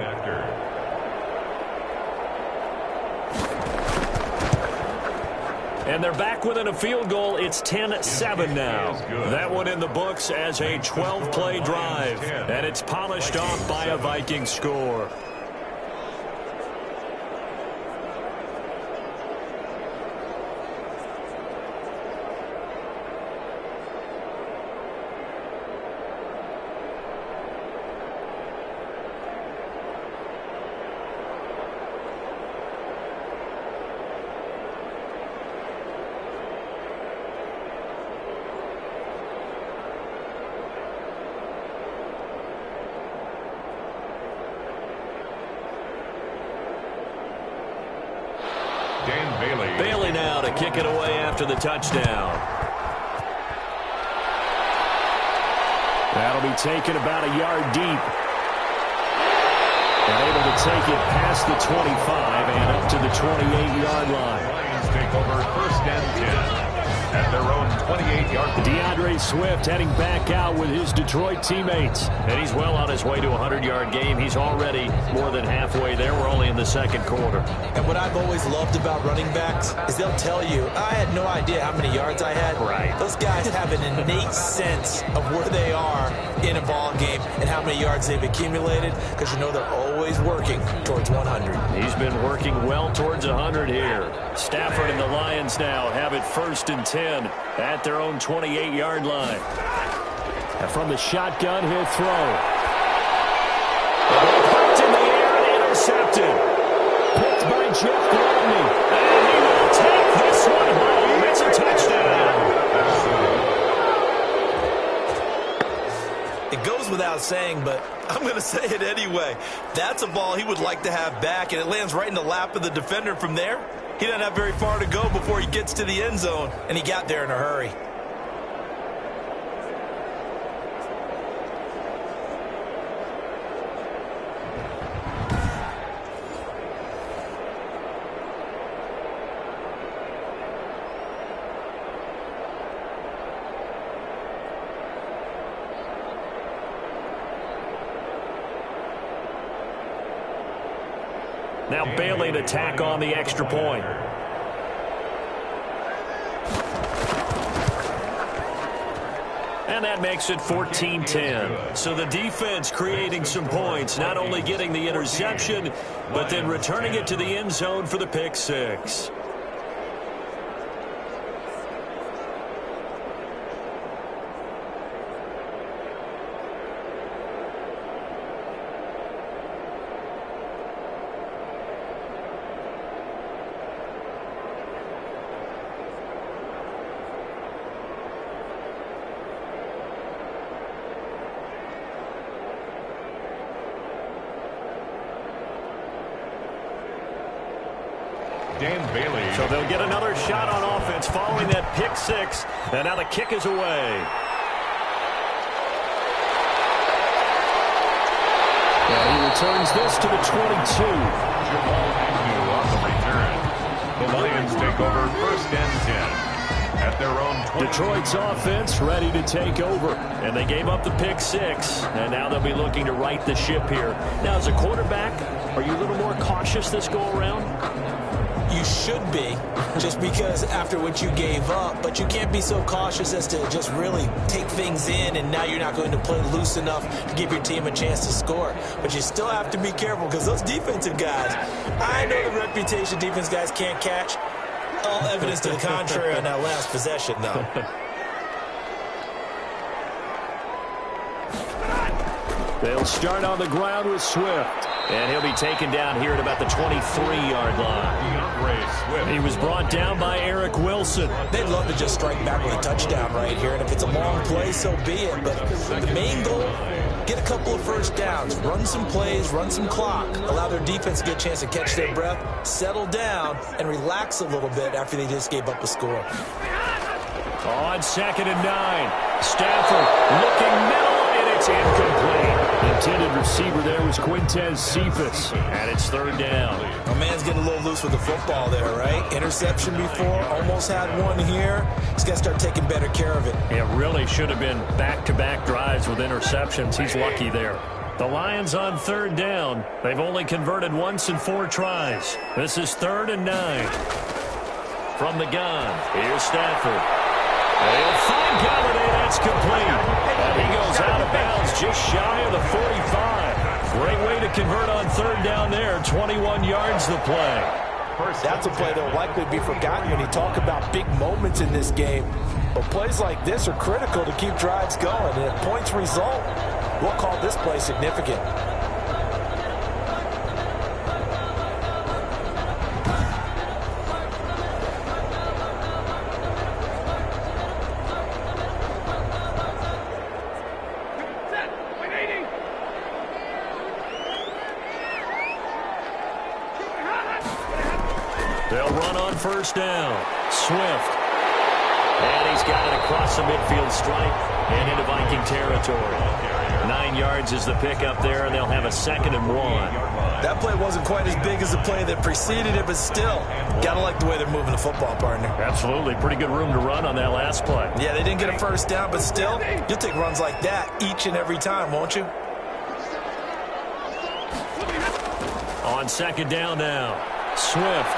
And they're back within a field goal. It's 10-7 now. That one in the books as a 12-play drive. And it's polished off by a Viking score. Bailey now to kick it away after the touchdown. That'll be taken about a yard deep. And able to take it past the 25 and up to the 28-yard line. Lions take over 1st and 10 at their own 28-yard line. DeAndre Swift heading back out with his Detroit teammates. And he's well on his way to a 100-yard game. He's already more than halfway there. We're only in the 2nd quarter. And what I've always loved about running backs is they'll tell you, I had no idea how many yards I had. Right. Those guys have an innate sense of where they are in a ball game and how many yards they've accumulated, because you know they're always working towards 100. He's been working well towards 100 here. Stafford and the Lions now have it 1st and 10 at their own 28-yard line. And from the shotgun, he'll throw. Hooked in the air and intercepted. Picked by Jeff Gladney. And he will take this one home. It's a touchdown. It goes without saying, but I'm going to say it anyway. That's a ball he would like to have back, and it lands right in the lap of the defender from there. He doesn't have very far to go before he gets to the end zone, and he got there in a hurry. Now Bailey to tack on the extra point. And that makes it 14-10. So the defense creating some points, not only getting the interception, but then returning it to the end zone for the pick six. Dan Bailey. So they'll get another shot on offense following that pick six. And now the kick is away. And he returns this to the 22. On the return. The Lions take over 1st and 10. At their own 20. Detroit's offense ready to take over. And they gave up the pick six. And now they'll be looking to right the ship here. Now, as a quarterback, are you a little more cautious this go-around? You should be, just because after what you gave up. But you can't be so cautious as to just really take things in, and now you're not going to play loose enough to give your team a chance to score. But you still have to be careful, because those defensive guys, I know the reputation defense guys can't catch. All evidence to the contrary on that last possession, though. They'll start on the ground with Swift. And he'll be taken down here at about the 23-yard line. He was brought down by Eric Wilson. They'd love to just strike back with a touchdown right here. And if it's a long play, so be it. But the main goal, get a couple of first downs. Run some plays, run some clock. Allow their defense to get a chance to catch their breath, settle down, and relax a little bit after they just gave up a score. On 2nd and 9. Stafford looking middle, and it's incomplete. The intended receiver there was Quintez Cephas, and it's 3rd down. My man's getting a little loose with the football there, right? Interception before, almost had one here. He's got to start taking better care of it. It really should have been back-to-back drives with interceptions. He's lucky there. The Lions on 3rd down. They've only converted once in 4 tries. This is 3rd and 9. From the gun, here's Stafford. They'll find Galladay. That's complete. And he goes out of bounds just shy of the 45. Great way to convert on 3rd down there. 21 yards the play. That's a play that will likely be forgotten when you talk about big moments in this game. But plays like this are critical to keep drives going. And if points result, we'll call this play significant. They'll run on 1st down. Swift. And he's got it across the midfield stripe and into Viking territory. 9 yards is the pickup there, and they'll have a 2nd and 1. That play wasn't quite as big as the play that preceded it, but still, gotta like the way they're moving the football, partner. Absolutely. Pretty good room to run on that last play. Yeah, they didn't get a 1st down, but still, you'll take runs like that each and every time, won't you? On 2nd down now. Swift.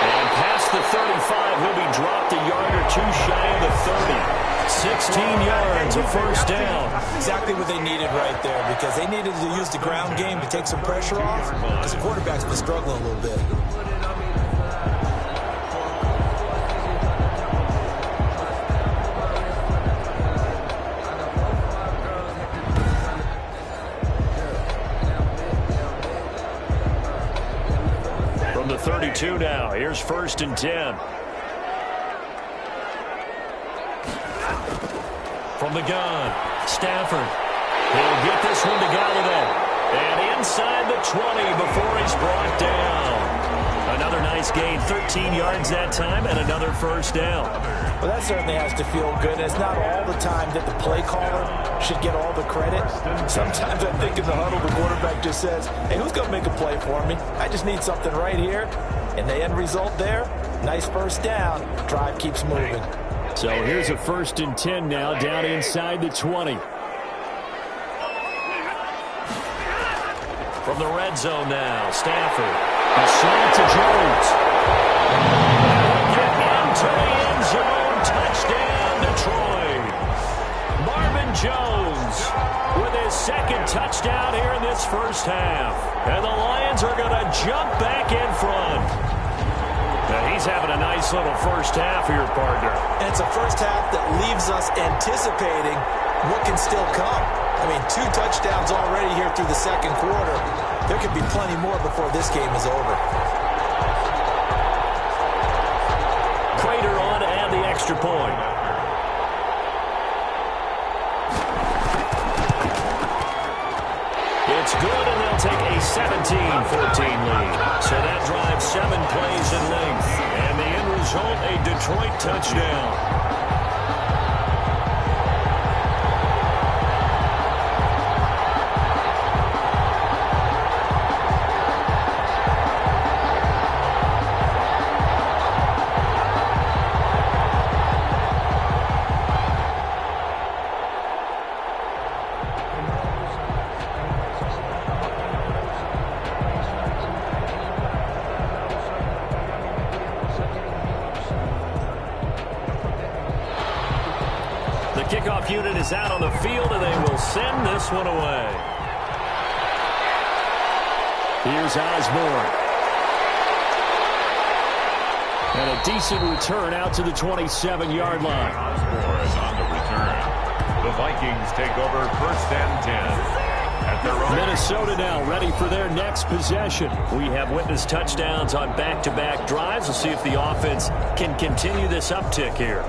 And past the 35, he'll be dropped a yard or 2 shy of the 30. 16 yards, a 1st down. Exactly what they needed right there, because they needed to use the ground game to take some pressure off, because the quarterback's been struggling a little bit. From the 32 now, here's 1st and 10. From the gun, Stafford. He'll get this one to Galladay. And inside the 20 before he's brought down. Another nice gain, 13 yards that time, and another 1st down. Well, that certainly has to feel good. It's not all the time that the play caller should get all the credit. Sometimes I think in the huddle, the quarterback just says, hey, who's going to make a play for me? I just need something right here. And the end result there, nice 1st down. Drive keeps moving. So here's a 1st and 10 now, down inside the 20. From the red zone now, Stafford. A slant to Jones. Get into the end zone. Touchdown, Detroit. Marvin Jones with his 2nd touchdown here in this 1st half. And the Lions are going to jump back in front. Now he's having a nice little 1st half here, partner. And it's a 1st half that leaves us anticipating what can still come. I mean, 2 touchdowns already here through the 2nd quarter. There could be plenty more before this game is over. Prater on to add the extra point. It's good, and they'll take a 17-14 lead. So that drives 7 plays in length. And the end result, a Detroit touchdown. Kickoff unit is out on the field, and they will send this one away. Here's Osborne. And a decent return out to the 27-yard line. Osborne on the return. The Vikings take over 1st and 10. At their own. Minnesota now ready for their next possession. We have witnessed touchdowns on back-to-back drives. We'll see if the offense can continue this uptick here.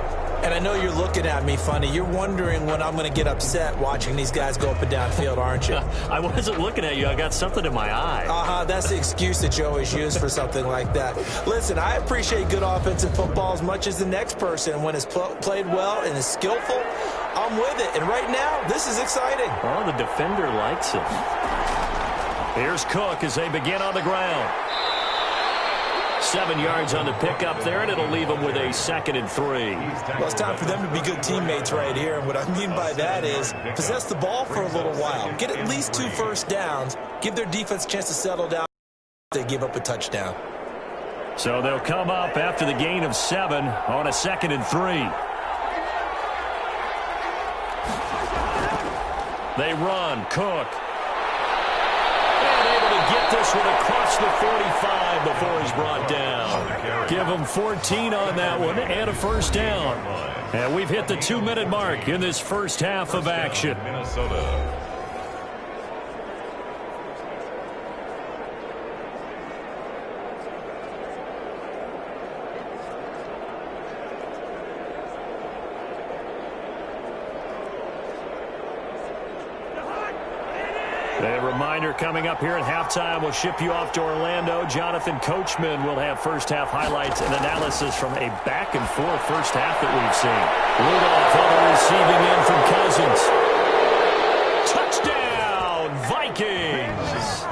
And I know you're looking at me funny. You're wondering when I'm going to get upset watching these guys go up and down field, aren't you? I wasn't looking at you. I got something in my eye. That's the excuse that you always use for something like that. Listen, I appreciate good offensive football as much as the next person. When it's played well and is skillful, I'm with it. And right now, this is exciting. Oh, the defender likes it. Here's Cook as they begin on the ground. 7 yards on the pickup there, and it'll leave them with a 2nd and 3. Well, it's time for them to be good teammates right here. And what I mean by that is possess the ball for a little while. Get at least 2 first downs. Give their defense a chance to settle down. They give up a touchdown. So they'll come up after the gain of 7 on a 2nd and 3. They run. Cook. Get this one across the 45 before he's brought down. Give him 14 on that one and a first down. And we've hit the 2-minute mark in this first half of action. Minnesota. A reminder coming up here at halftime. We'll ship you off to Orlando. Jonathan Coachman will have first-half highlights and analysis from a back-and-forth first half that we've seen. Rudolph on the receiving end from Cousins. Touchdown, Vikings!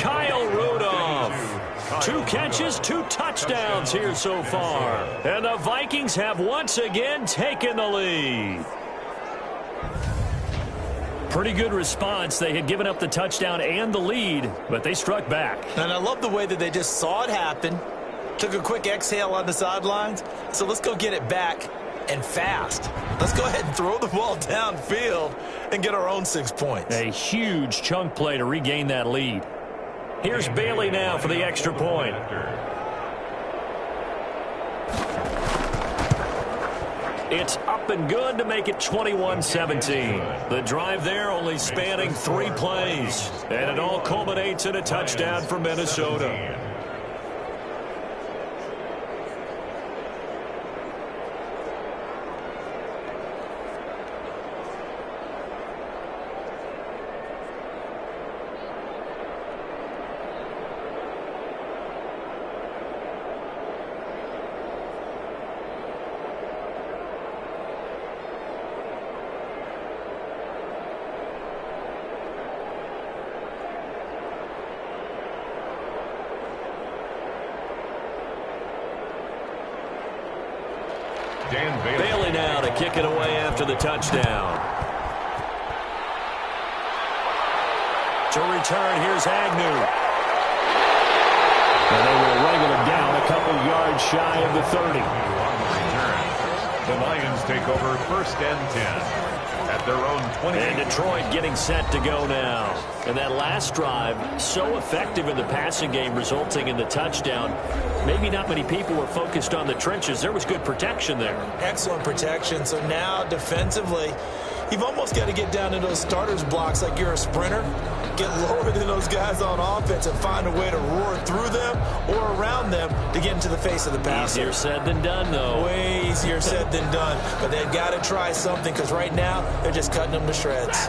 Kyle Rudolph. 2 catches, 2 touchdowns here so far. And the Vikings have once again taken the lead. Pretty good response. They had given up the touchdown and the lead, but they struck back. And I love the way that they just saw it happen, took a quick exhale on the sidelines. So let's go get it back and fast. Let's go ahead and throw the ball downfield and get our own 6 points. A huge chunk play to regain that lead. Here's Bailey now for the extra point. It's up and good to make it 21-17. The drive there only spanning 3 plays. And it all culminates in a touchdown for Minnesota. Bailey now to kick it away after the touchdown. To return, here's Agnew. And they will wrangle him down a couple yards shy of the 30. The Lions take over 1st and 10. At their own 20. And Detroit getting set to go now. And that last drive, so effective in the passing game, resulting in the touchdown. Maybe not many people were focused on the trenches. There was good protection there. Excellent protection. So now defensively, you've almost got to get down to those starters blocks like you're a sprinter. Get lower than those guys on offense and find a way to roar through them or around them to get into the face of the passer. Easier said than done, though. Way easier said than done. But they've got to try something because right now they're just cutting them to shreds.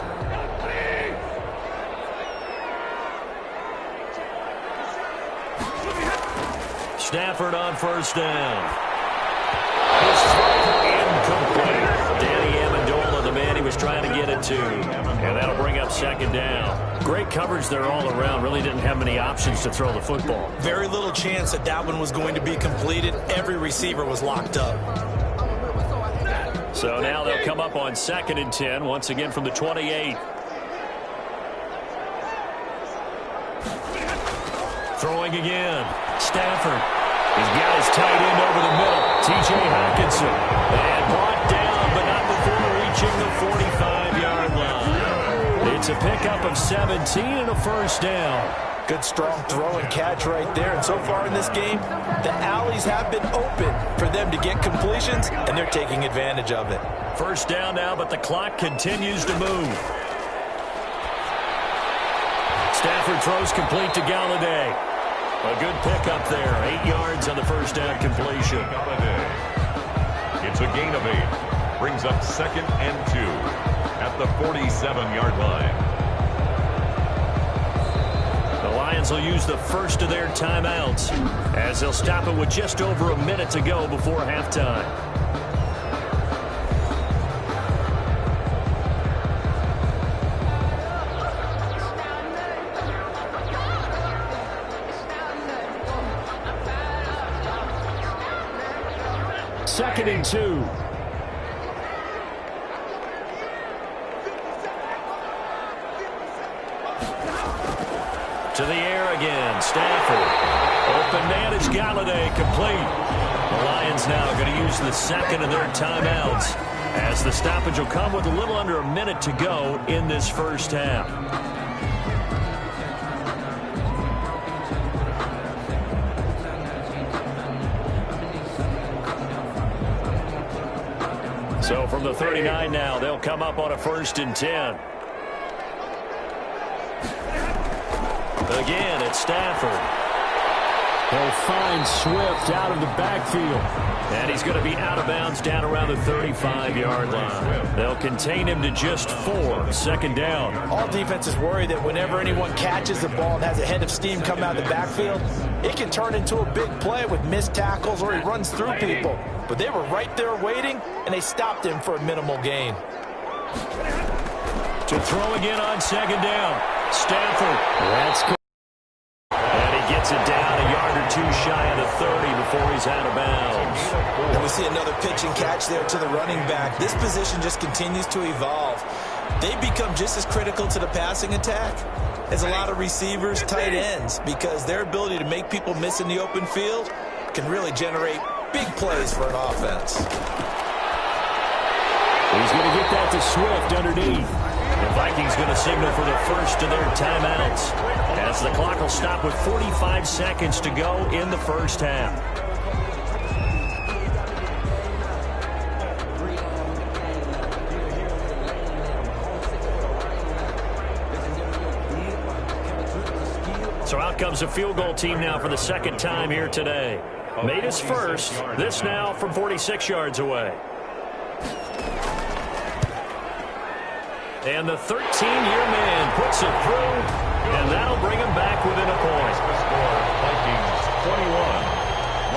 Stafford on first down. This is incomplete. Danny Amendola, the man he was trying to get it to. And that'll bring up second down. Great coverage there all around. Really didn't have many options to throw the football. Very little chance that that one was going to be completed. Every receiver was locked up. So now they'll come up on 2nd and 10, once again from the 28. Throwing again. Stafford. He's got his tight end over the middle. T.J. Hockenson. And brought down, but not before reaching the 45-yard line. It's a pickup of 17 and a first down. Good, strong throw and catch right there. And so far in this game, the alleys have been open for them to get completions, and they're taking advantage of it. First down now, but the clock continues to move. Stafford throws complete to Galladay. A good pickup there. 8 yards on the first down completion. It's a gain of 8. Brings up 2nd and 2 at the 47-yard line. The Lions will use the first of their timeouts as they'll stop it with just over a minute to go before halftime. Second and 2. To the air again. Stafford. Open man is Galladay. Complete. The Lions now going to use the second of their timeouts as the stoppage will come with a little under a minute to go in this first half. So from the 39 now, they'll come up on a 1st and 10. Again, it's Stafford. He'll find Swift out of the backfield. And he's going to be out of bounds down around the 35-yard line. They'll contain him to just 4. 2nd down. All defenses worry that whenever anyone catches the ball and has a head of steam come out of the backfield, it can turn into a big play with missed tackles or he runs through people. But they were right there waiting, and they stopped him for a minimal gain. To throw again on 2nd down. Stafford. That's good. And he gets it down a yard or 2 shy of the 30 before he's out of bounds. And we see another pitch and catch there to the running back. This position just continues to evolve. They become just as critical to the passing attack as a lot of receivers, tight ends, because their ability to make people miss in the open field can really generate big plays for an offense. He's going to get that to Swift underneath. The Vikings going to signal for the first of their timeouts as the clock will stop with 45 seconds to go in the first half. So out comes a field goal team now for the 2nd time here today. Made his first. This now from 46 yards away. And the 13-year man puts it through, and that'll bring him back within a point. The score, Vikings 21,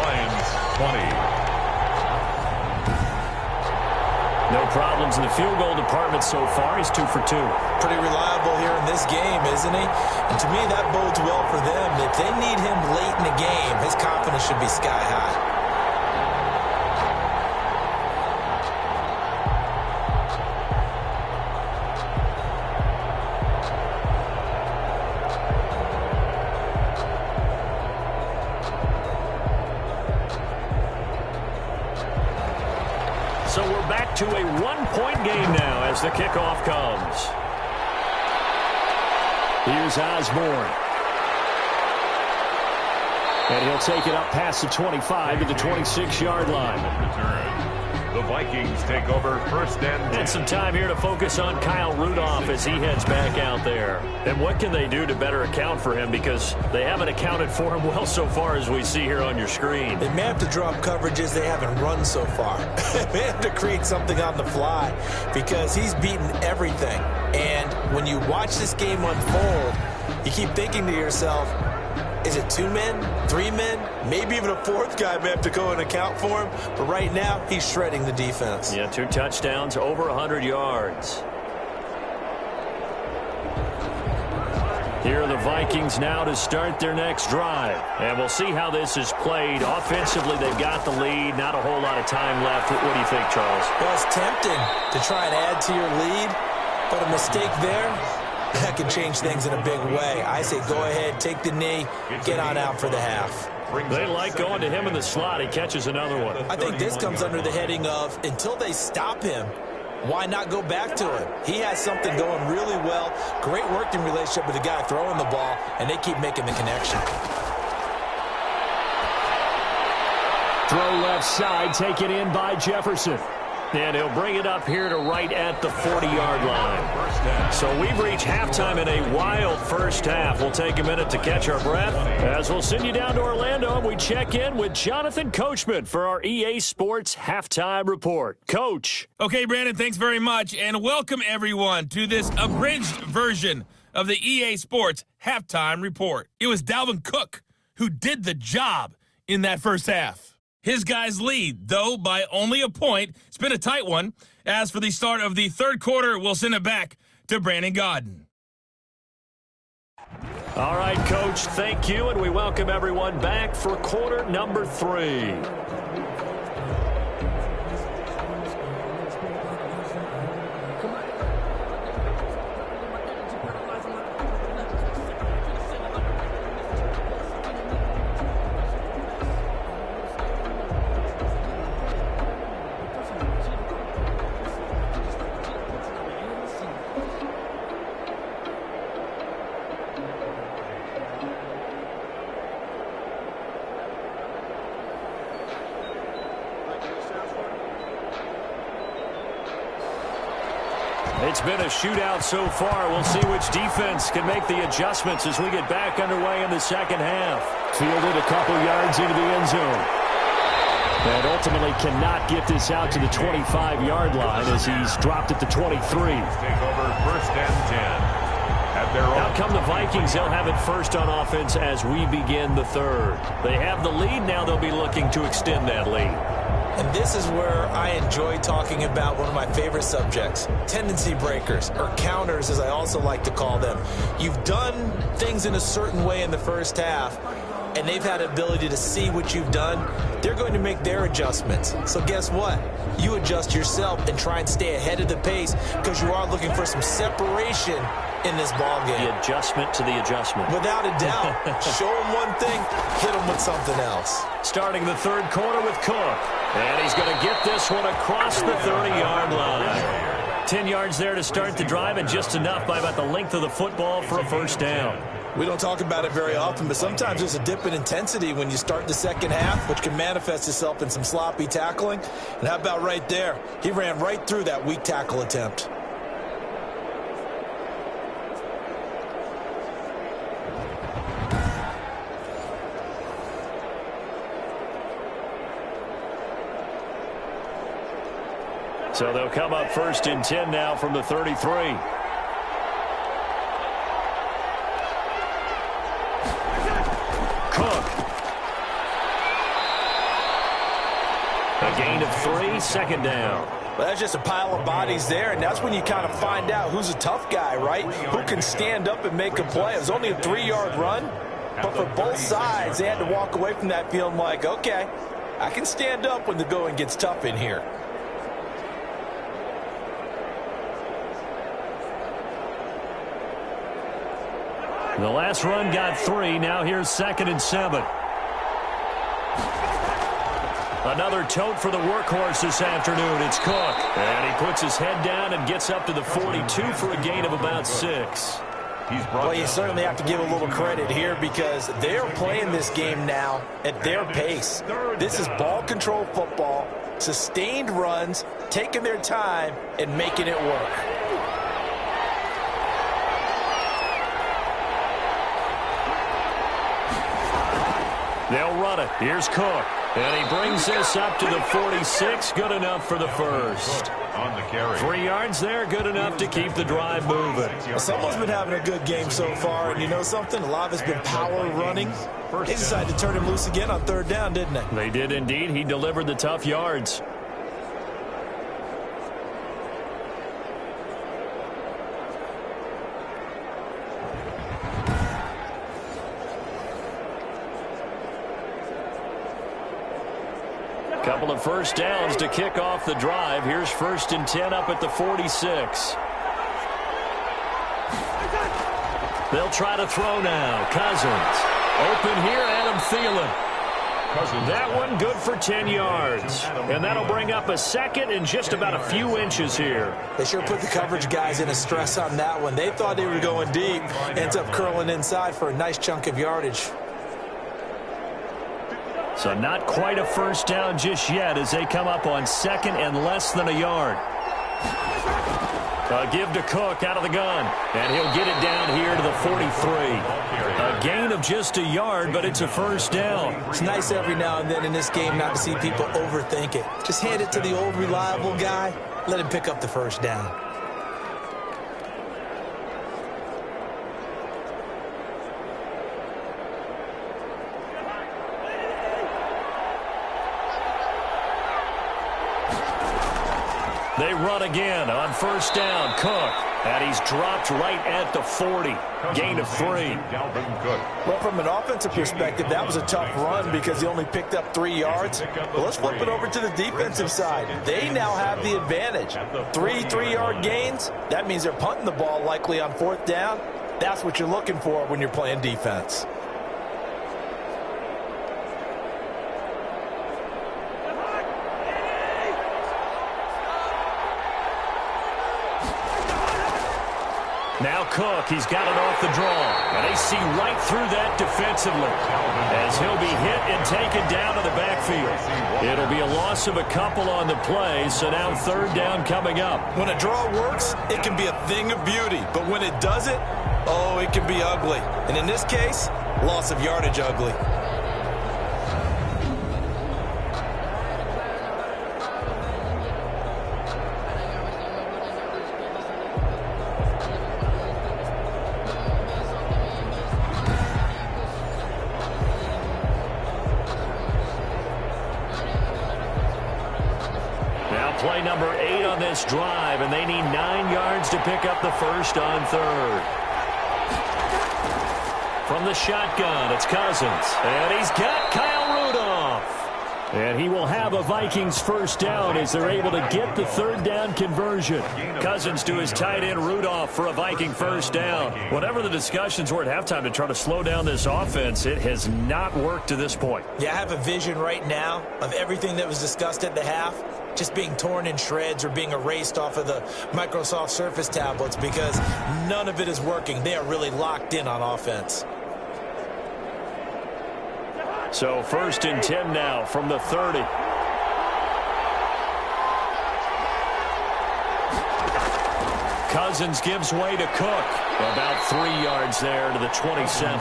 Lions 20. No problems in the field goal department so far. He's 2 for 2. Pretty reliable here in this game, isn't he? And to me, that bodes well for them. If they need him late in the game, his confidence should be sky high. So we're back to a one-point game now as the kickoff comes. Here's Osborne. And he'll take it up past the 25 to the 26-yard line. The Vikings take over first and 10. And some time here to focus on Kyle Rudolph as he heads back out there. And what can they do to better account for him? Because they haven't accounted for him well so far as we see here on your screen. They may have to drop coverages they haven't run so far. They have to create something on the fly because he's beaten everything. And when you watch this game unfold, you keep thinking to yourself, Is it 2 men, 3 men, maybe even a 4th guy may have to go and account for him? But right now, he's shredding the defense. Yeah, 2 touchdowns, over 100 yards. Here are the Vikings now to start their next drive. And we'll see how this is played. Offensively, they've got the lead. Not a whole lot of time left. What do you think, Charles? Well, it's tempting to try and add to your lead, but a mistake there, that can change things in a big way. I say go ahead, take the knee, get on out for the half. They like going to him in the slot. He catches another one. I think this comes under the heading of until they stop him, why not go back to him? He has something going really well. Great working relationship with the guy throwing the ball, and they keep making the connection. Throw left side, taken in by Jefferson. And he'll bring it up here to right at the 40-yard line. So we've reached halftime in a wild first half. We'll take a minute to catch our breath as we'll send you down to Orlando and we check in with Jonathan Coachman for our EA Sports Halftime Report. Coach. Okay, Brandon, thanks very much. And welcome, everyone, to this abridged version of the EA Sports Halftime Report. It was Dalvin Cook who did the job in that first half. His guys lead, though, by only a point. It's been a tight one. As for the start of the third quarter, we'll send it back to Brandon Godden. All right, Coach, thank you, and we welcome everyone back for quarter number 3. It's been a shootout so far. We'll see which defense can make the adjustments as we get back underway in the second half. Fielded a couple yards into the end zone. And ultimately cannot get this out to the 25-yard line as he's dropped it to 23. Take over first and 10. Out come the Vikings. They'll have it first on offense as we begin the third. They have the lead. Now they'll be looking to extend that lead. And this is where I enjoy talking about one of my favorite subjects, tendency breakers, or counters as I also like to call them. You've done things in a certain way in the first half, and they've had the ability to see what you've done. They're going to make their adjustments. So guess what? You adjust yourself and try and stay ahead of the pace because you are looking for some separation in this ball game. The adjustment to the adjustment. Without a doubt. Show them one thing, hit them with something else. Starting the third quarter with Cook. And he's going to get this one across the 30-yard line. 10 yards there to start the drive, and just enough by about the length of the football for a first down. We don't talk about it very often, but sometimes there's a dip in intensity when you start the second half, which can manifest itself in some sloppy tackling. And how about right there? He ran right through that weak tackle attempt. So they'll come up first and 10 now from the 33. Cook. A gain of 3, second down. Well, that's just a pile of bodies there, and that's when you kind of find out who's a tough guy, right? Who can stand up and make a play. It was only a 3-yard run, but for both sides, they had to walk away from that feeling like, okay, I can stand up when the going gets tough in here. The last run got 3. Now here's 2nd and 7. Another tote for the workhorse this afternoon. It's Cook. And he puts his head down and gets up to the 42 for a gain of about 6. Well, you certainly have to give a little credit here because they're playing this game now at their pace. This is ball control football, sustained runs, taking their time and making it work. They'll run it. Here's Cook. And he brings this up to the 46. Good enough for the first. On the carry. 3 yards there, good enough to keep the drive moving. Someone's been having a good game so far, and you know something? A lot of it's been power running. They decided to turn him loose again on 3rd down, didn't they? They did indeed. He delivered the tough yards. Couple of first downs to kick off the drive. Here's 1st and 10 up at the 46. They'll try to throw now. Cousins. Open here, Adam Thielen. That one good for 10 yards. And that'll bring up a 2nd and just about a few inches here. They sure put the coverage guys in a stress on that one. They thought they were going deep. Ends up curling inside for a nice chunk of yardage. So not quite a first down just yet as they come up on 2nd and less than a yard. Give to Cook out of the gun. And he'll get it down here to the 43. A gain of just a yard, but it's a first down. It's nice every now and then in this game not to see people overthink it. Just hand it to the old reliable guy. Let him pick up the first down. They run again on 1st down. Cook. And he's dropped right at the 40. Gain of 3. Well, from an offensive perspective, that was a tough run because he only picked up 3 yards. But let's flip it over to the defensive side. They now have the advantage. 3 3-yard gains. That means they're punting the ball likely on 4th down. That's what you're looking for when you're playing defense. Now Cook, he's got it off the draw. And they see right through that defensively as he'll be hit and taken down to the backfield. It'll be a loss of a couple on the play, so now 3rd down coming up. When a draw works, it can be a thing of beauty. But when it doesn't, oh, it can be ugly. And in this case, loss of yardage ugly. Play number 8 on this drive, and they need 9 yards to pick up the first on 3rd. From the shotgun, it's Cousins. And he's got Kyle Rudolph. And he will have a Vikings first down as they're able to get the 3rd down conversion. Cousins to his tight end Rudolph for a Viking first down. Whatever the discussions were at halftime to try to slow down this offense, it has not worked to this point. Yeah, I have a vision right now of everything that was discussed at the half just being torn in shreds or being erased off of the Microsoft Surface tablets because none of it is working. They are really locked in on offense. So 1st and 10 now from the 30. Cousins gives way to Cook. About 3 yards there to the 27.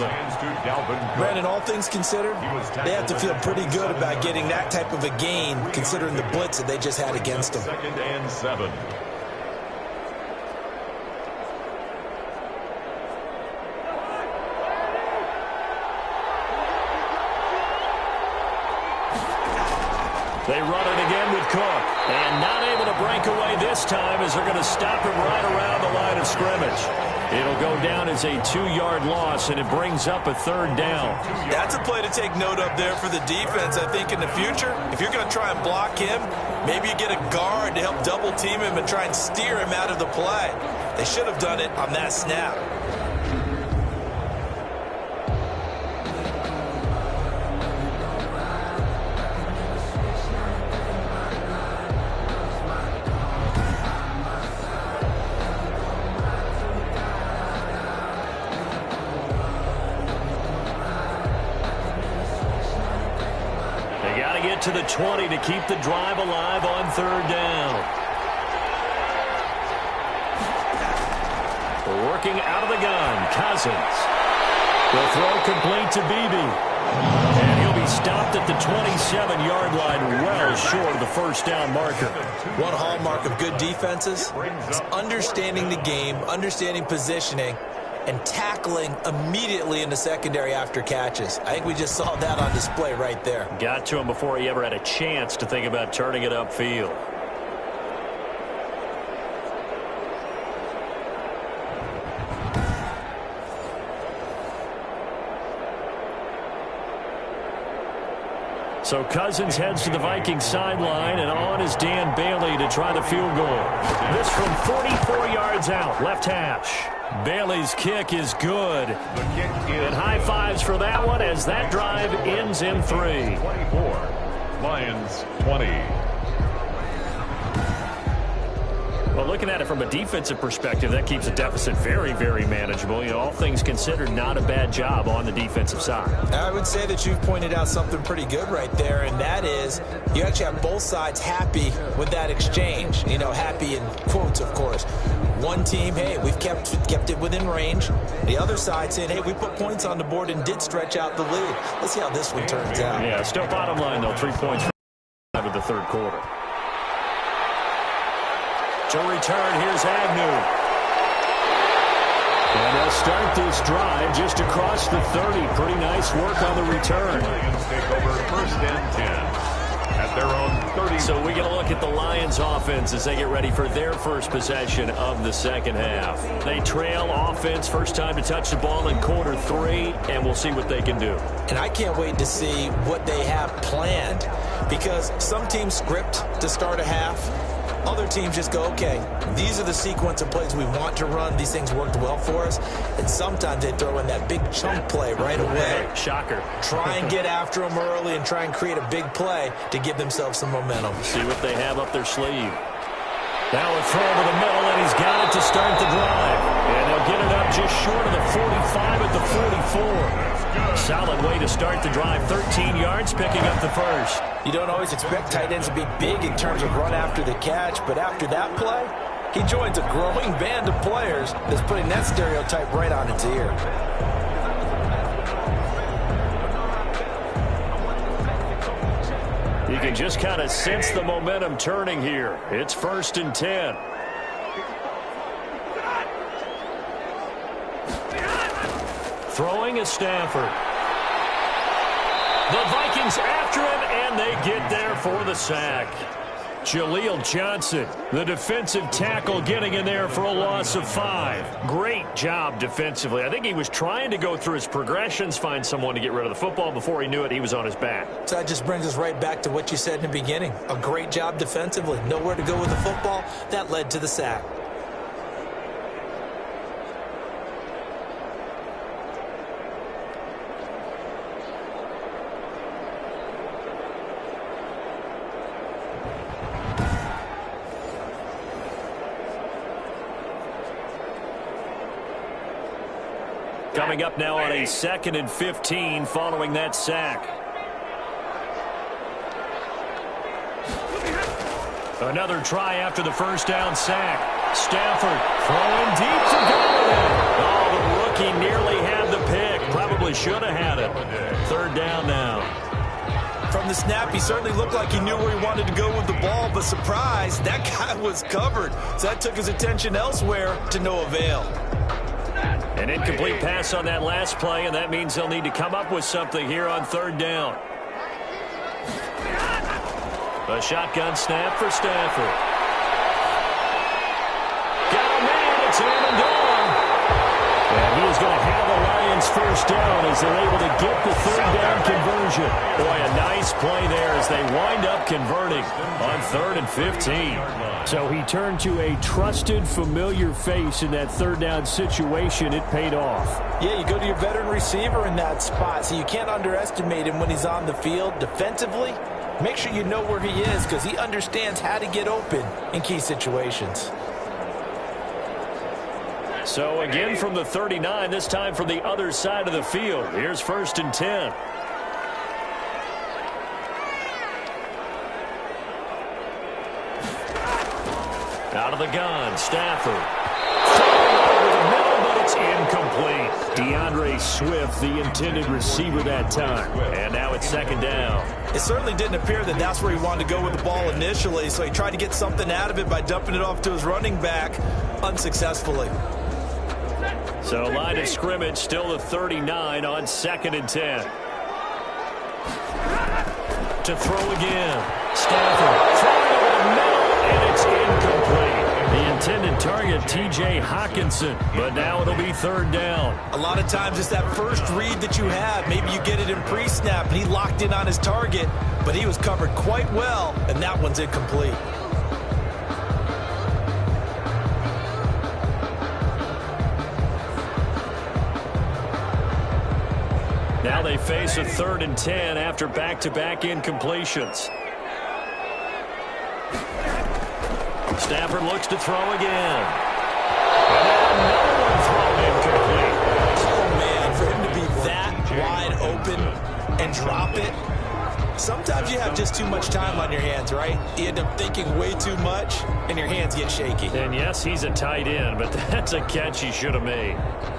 Brandon, all things considered, they have to feel pretty good about getting that type of a gain considering the blitz that they just had against them. 2nd and 7. They run it again with Cook. And not able to break away this time as they're going to stop him right around the line of scrimmage. It'll go down as a 2-yard loss, and it brings up a 3rd down. That's a play to take note of there for the defense, I think, in the future. If you're going to try and block him, maybe you get a guard to help double-team him and try and steer him out of the play. They should have done it on that snap. To the 20 to keep the drive alive on 3rd down. Working out of the gun, Cousins. The throw complete to Beebe. And he'll be stopped at the 27-yard line, well short of the first down marker. One hallmark of good defenses is understanding the game, understanding positioning, and tackling immediately in the secondary after catches. I think we just saw that on display right there. Got to him before he ever had a chance to think about turning it upfield. So Cousins heads to the Vikings sideline, and on is Dan Bailey to try the field goal. This from 44 yards out, left hash. Bailey's kick is good. And high fives for that one as that drive ends in 3. 24, Lions 20. Well, looking at it from a defensive perspective, that keeps the deficit very, very manageable. You know, all things considered, not a bad job on the defensive side. I would say that you've pointed out something pretty good right there, and that is you actually have both sides happy with that exchange. You know, happy in quotes, of course. One team, hey, we've kept it within range. The other side saying, hey, we put points on the board and did stretch out the lead. Let's see how this one turns out. Yeah, still bottom line, though, 3 points out of the third quarter. To return, here's Agnew. And they'll start this drive just across the 30. Pretty nice work on the return. Lions take over first and 10 at their own 30. So we get a look at the Lions offense as they get ready for their first possession of the second half. They trail offense, first time to touch the ball in quarter 3, and we'll see what they can do. And I can't wait to see what they have planned, because some teams script to start a half. Other teams just go, okay, these are the sequence of plays we want to run. These things worked well for us. And sometimes they throw in that big chunk play right away. Shocker. Try and get after them early and try and create a big play to give themselves some momentum. See what they have up their sleeve. Now a throw to the middle, and he's got it to start the drive. And they'll get it up just short of the 45 at the 44. Solid way to start the drive. 13 yards, picking up the first. You don't always expect tight ends to be big in terms of run after the catch, but after that play, he joins a growing band of players that's putting that stereotype right on its ear. You can just kind of sense the momentum turning here. It's first and 10. Throwing is Stafford. The Vikings after him, and they get there for the sack. Jaleel Johnson, the defensive tackle, getting in there for a loss of 5. Great job defensively. I think he was trying to go through his progressions, find someone to get rid of the football. Before he knew it, he was on his back. So that just brings us right back to what you said in the beginning. A great job defensively. Nowhere to go with the football. That led to the sack. Coming up now on a 2nd and 15 following that sack. Another try after the first down sack. Stafford throwing deep to Golladay. Oh, the rookie nearly had the pick. Probably should have had it. 3rd down now. From the snap, he certainly looked like he knew where he wanted to go with the ball, but surprise, that guy was covered. So that took his attention elsewhere to no avail. An incomplete pass on that last play, and that means they'll need to come up with something here on 3rd down. A shotgun snap for Stafford. Got a man, it's Amendola. And he is going to have the Lions first down as they're able to get the 3rd down conversion. Boy, a nice play there as they wind up converting on 3rd and 15. So he turned to a trusted, familiar face in that 3rd down situation. It paid off. Yeah, you go to your veteran receiver in that spot, so you can't underestimate him when he's on the field defensively. Make sure you know where he is because he understands how to get open in key situations. So again from the 39, this time from the other side of the field. Here's 1st and 10. Out of the gun, Stafford. Over the middle, but it's it's incomplete. DeAndre Swift, the intended receiver that time. And now it's second down. It certainly didn't appear that that's where he wanted to go with the ball initially, so he tried to get something out of it by dumping it off to his running back unsuccessfully. So line of scrimmage still the 39 on 2nd and 10. To throw again. Stafford throwing over the middle, and it's incomplete. The intended target, T.J. Hawkinson, but now it'll be 3rd down. A lot of times it's that first read that you have. Maybe you get it in pre-snap, and he locked in on his target, but he was covered quite well, and that one's incomplete. Now they face a 3rd and 10 after back-to-back incompletions. Stafford looks to throw again. And then another one thrown incomplete. Oh, man, for him to be that wide open and drop it. Sometimes you have just too much time on your hands, right? You end up thinking way too much, and your hands get shaky. And yes, he's a tight end, but that's a catch he should have made.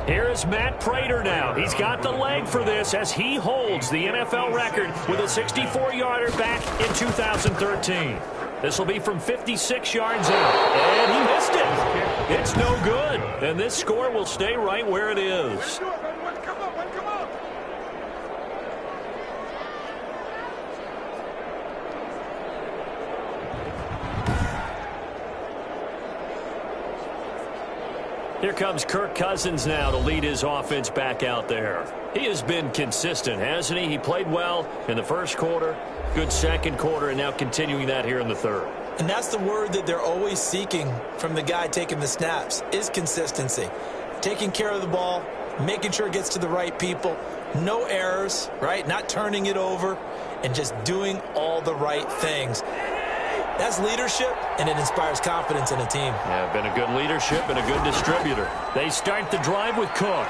Here is Matt Prater now. He's got the leg for this as he holds the NFL record with a 64-yarder back in 2013. This will be from 56 yards out, and he missed it. It's no good, and this score will stay right where it is. Here comes Kirk Cousins now to lead his offense back out there. He has been consistent, hasn't he? He played well in the first quarter, good second quarter, and now continuing that here in the third. And that's the word that they're always seeking from the guy taking the snaps, is consistency. Taking care of the ball, making sure it gets to the right people, no errors, right? Not turning it over, and just doing all the right things. That's leadership, and it inspires confidence in a team. Yeah, been a good leadership and a good distributor. They start the drive with Cook.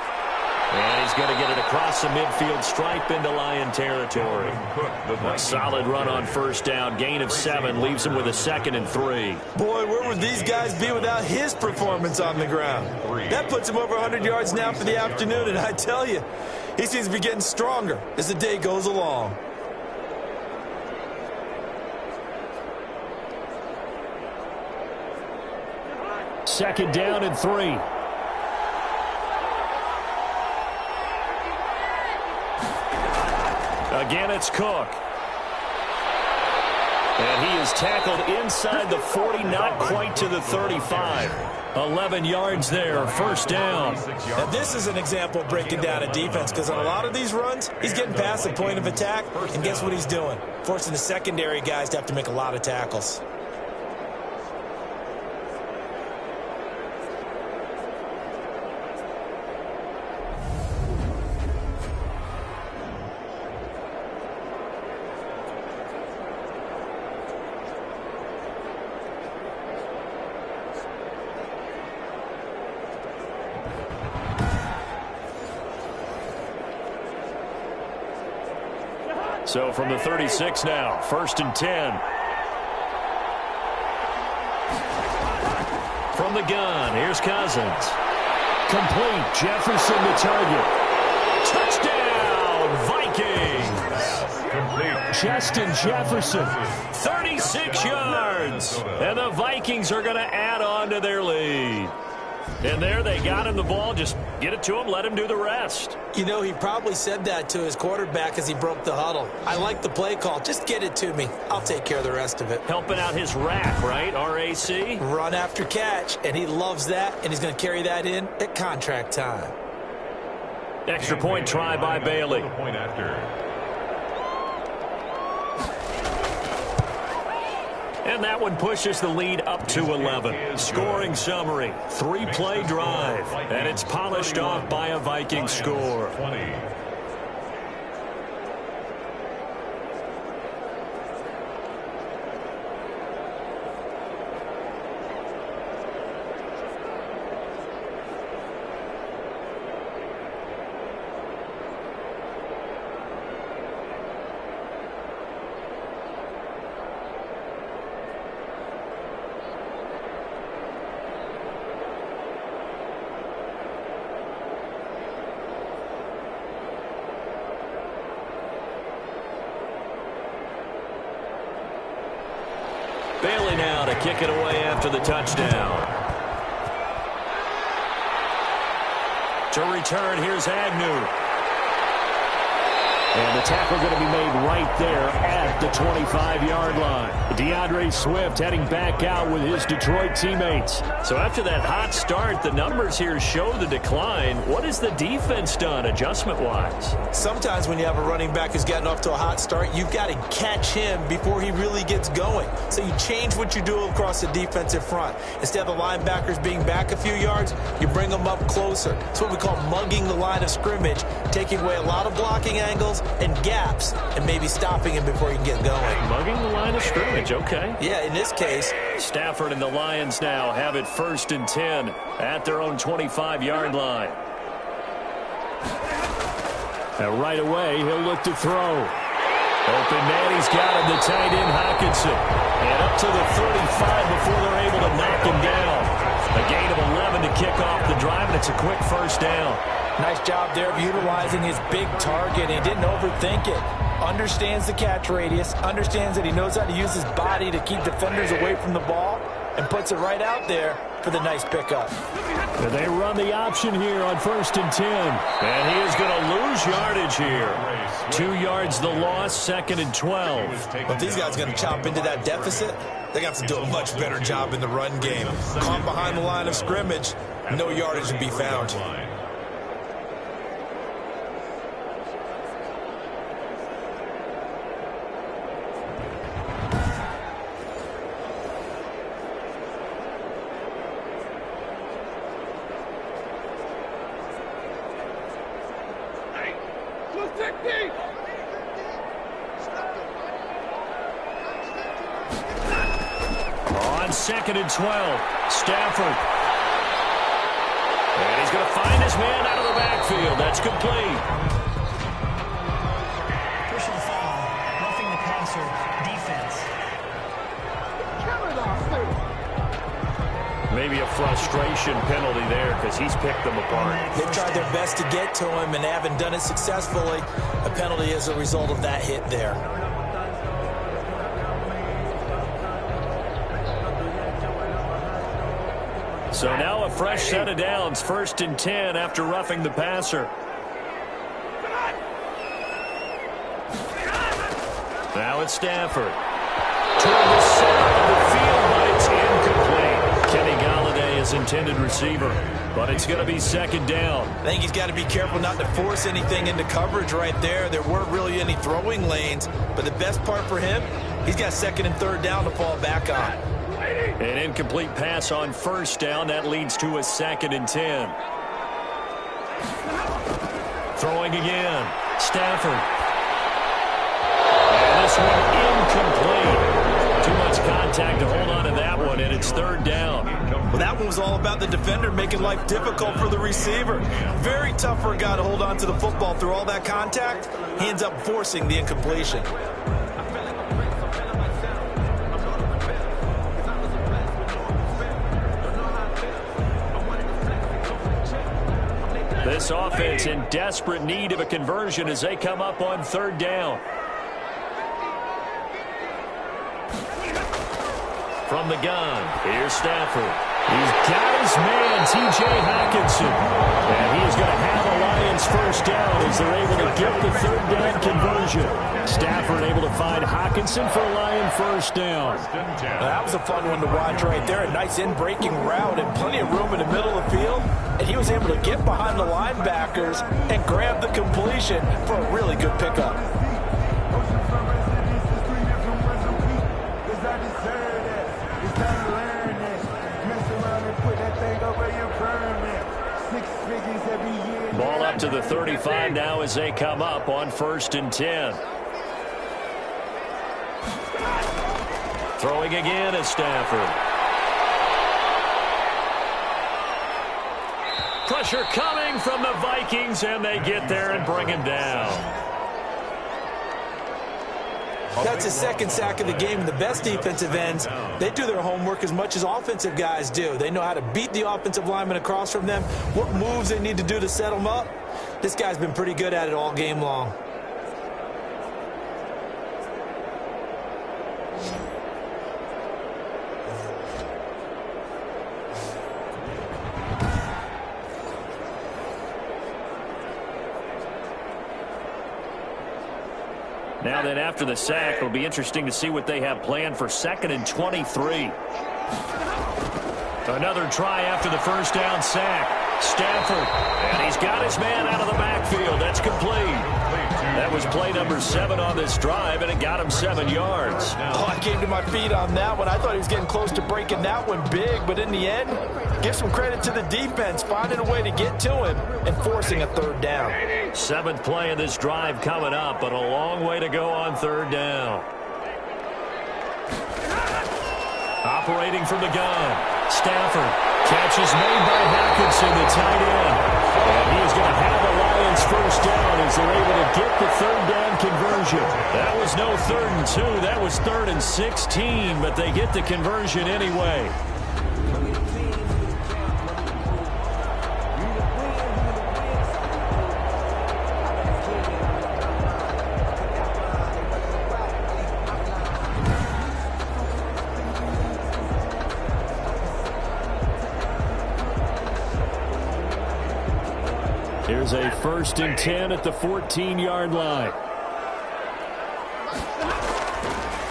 And he's going to get it across the midfield stripe into Lion territory. A solid run on 1st down. Gain of 7 leaves him with a 2nd and 3. Boy, where would these guys be without his performance on the ground? That puts him over 100 yards now for the afternoon, and I tell you, he seems to be getting stronger as the day goes along. Second down and 3. Again, it's Cook. And he is tackled inside the 40, not quite to the 35. 11 yards there, 1st down. Now, this is an example of breaking down a defense, because on a lot of these runs, he's getting past the point of attack, and guess what he's doing? Forcing the secondary guys to have to make a lot of tackles. So from the 36 now, 1st and 10. From the gun, here's Cousins. Complete, Jefferson the target. Touchdown, Vikings! Complete. Justin Jefferson, 36 yards. And the Vikings are going to add on to their lead. And there they got him the ball. Just get it to him, let him do the rest. You know, he probably said that to his quarterback as he broke the huddle. I like the play call. Just get it to me. I'll take care of the rest of it. Helping out his rack, right? RAC? Run after catch, and he loves that, and he's going to carry that in at contract time. Extra point try by Bailey. Point after. And that one pushes the lead up to 11. Scoring summary, 3-play drive. And it's polished off by a Viking score. 20. to kick it away after the touchdown. To return, here's Agnew. And the tackle going to be made right there at the 25-yard line. DeAndre Swift heading back out with his Detroit teammates. So after that hot start, the numbers here show the decline. What has the defense done adjustment-wise? Sometimes when you have a running back who's gotten off to a hot start, you've got to catch him before he really gets going. So you change what you do across the defensive front. Instead of the linebackers being back a few yards, you bring them up closer. It's what we call mugging the line of scrimmage, taking away a lot of blocking angles and gaps, and maybe stopping him before he can get going. Mugging the line of scrimmage, okay. Yeah, in this case. Stafford and the Lions now have it 1st and 10 at their own 25-yard line. And right away, he'll look to throw. Open man, he's got him, the tight end, Hockenson. And up to the 35 before they're able to knock him down. A gain of 11 to kick off the drive, and it's a quick first down. Nice job there of utilizing his big target. He didn't overthink it. Understands the catch radius, understands that he knows how to use his body to keep defenders away from the ball, and puts it right out there for the nice pickup. And they run the option here on 1st and 10. And he is going to lose yardage here. 2 yards the loss, 2nd and 12. If these guys are going to chop into that deficit, they're going to have to do a much better job in the run game. Caught behind the line of scrimmage, no yardage to be found. On 2nd and 12, Stafford. And he's going to find his man out of the backfield. That's complete. Personal foul, roughing the passer, defense. Maybe a frustration penalty there because he's picked them apart. They've tried their best to get to him and haven't done it successfully. A penalty as a result of that hit there. So now a fresh set of downs, 1st and 10 after roughing the passer. Now it's Stafford. Toward the center of the field, but it's incomplete. Kenny Galladay is intended receiver, but it's going to be 2nd down. I think he's got to be careful not to force anything into coverage right there. There weren't really any throwing lanes, but the best part for him, he's got 2nd and 3rd down to fall back on. An incomplete pass on 1st down. That leads to a 2nd and 10. Throwing again. Stafford. And this one incomplete. Too much contact to hold on to that one, and it's 3rd down. Well, that one was all about the defender making life difficult for the receiver. Very tough for a guy to hold on to the football through all that contact. He ends up forcing the incompletion. This offense in desperate need of a conversion as they come up on 3rd down. From the gun, here's Stafford. He's got his man, T.J. Hockenson. And he is going to have a Lions 1st down as they're able to get the 3rd down conversion. Stafford able to find Hockenson for a Lion 1st down. That was a fun one to watch right there. A nice in-breaking route and plenty of room in the middle of the field. And he was able to get behind the linebackers and grab the completion for a really good pickup. Ball up to the 35 now as they come up on 1st and 10. Throwing again is Stafford. Pressure coming from the Vikings, and they get there and bring him down. That's his 2nd sack of the game. And the best defensive ends, they do their homework as much as offensive guys do. They know how to beat the offensive lineman across from them, what moves they need to do to set them up. This guy's been pretty good at it all game long. Now then, after the sack, it'll be interesting to see what they have planned for 2nd and 23. Another try after the first down sack. Stafford, and he's got his man out of the backfield. That's complete. That was play number 7 on this drive, and it got him 7 yards. Oh, I came to my feet on that one. I thought he was getting close to breaking that one big, but in the end, give some credit to the defense, finding a way to get to him and forcing a 3rd down. 7th play of this drive coming up, but a long way to go on 3rd down. Operating from the gun, Stafford. Catch is made by Hackinson, the tight end. And he is going to have a Lions 1st down as they're able to get the 3rd down conversion. That was no 3rd and 2. That was 3rd and 16, but they get the conversion anyway. Here's a 1st and 10 at the 14-yard line.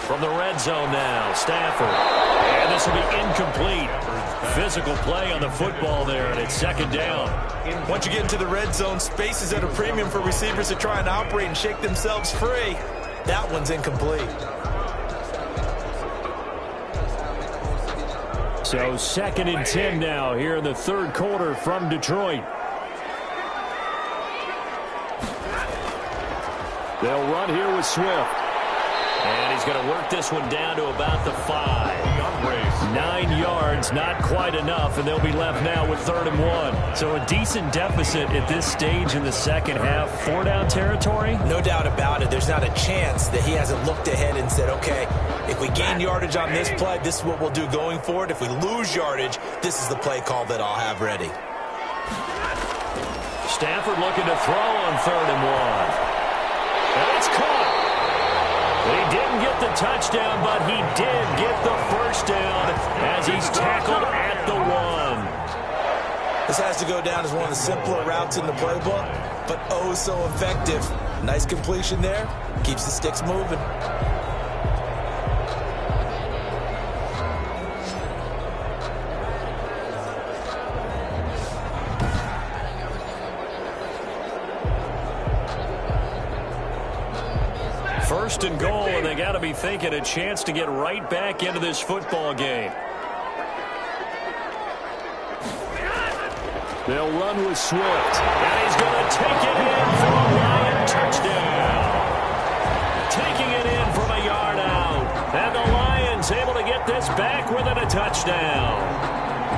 From the red zone now, Stafford. And this will be incomplete. Physical play on the football there, and it's 2nd down. Once you get into the red zone, space is at a premium for receivers to try and operate and shake themselves free. That one's incomplete. So 2nd and 10 now here in the 3rd quarter from Detroit. They'll run here with Swift. And he's going to work this one down to about the 5. 9 yards, not quite enough, and they'll be left now with 3rd and 1. So a decent deficit at this stage in the 2nd half. 4-down territory? No doubt about it. There's not a chance that he hasn't looked ahead and said, okay, if we gain yardage on this play, this is what we'll do going forward. If we lose yardage, this is the play call that I'll have ready. Stafford looking to throw on 3rd and 1. And it's caught. He didn't get the touchdown, but he did get the 1st down as he's tackled at the 1. This has to go down as one of the simpler routes in the playbook, but oh so effective. Nice completion there. Keeps the sticks moving. First and goal, and they got to be thinking a chance to get right back into this football game. They'll run with Swift, and he's going to take it in for a Lion touchdown. Taking it in from a yard out, and the Lions able to get this back within a touchdown.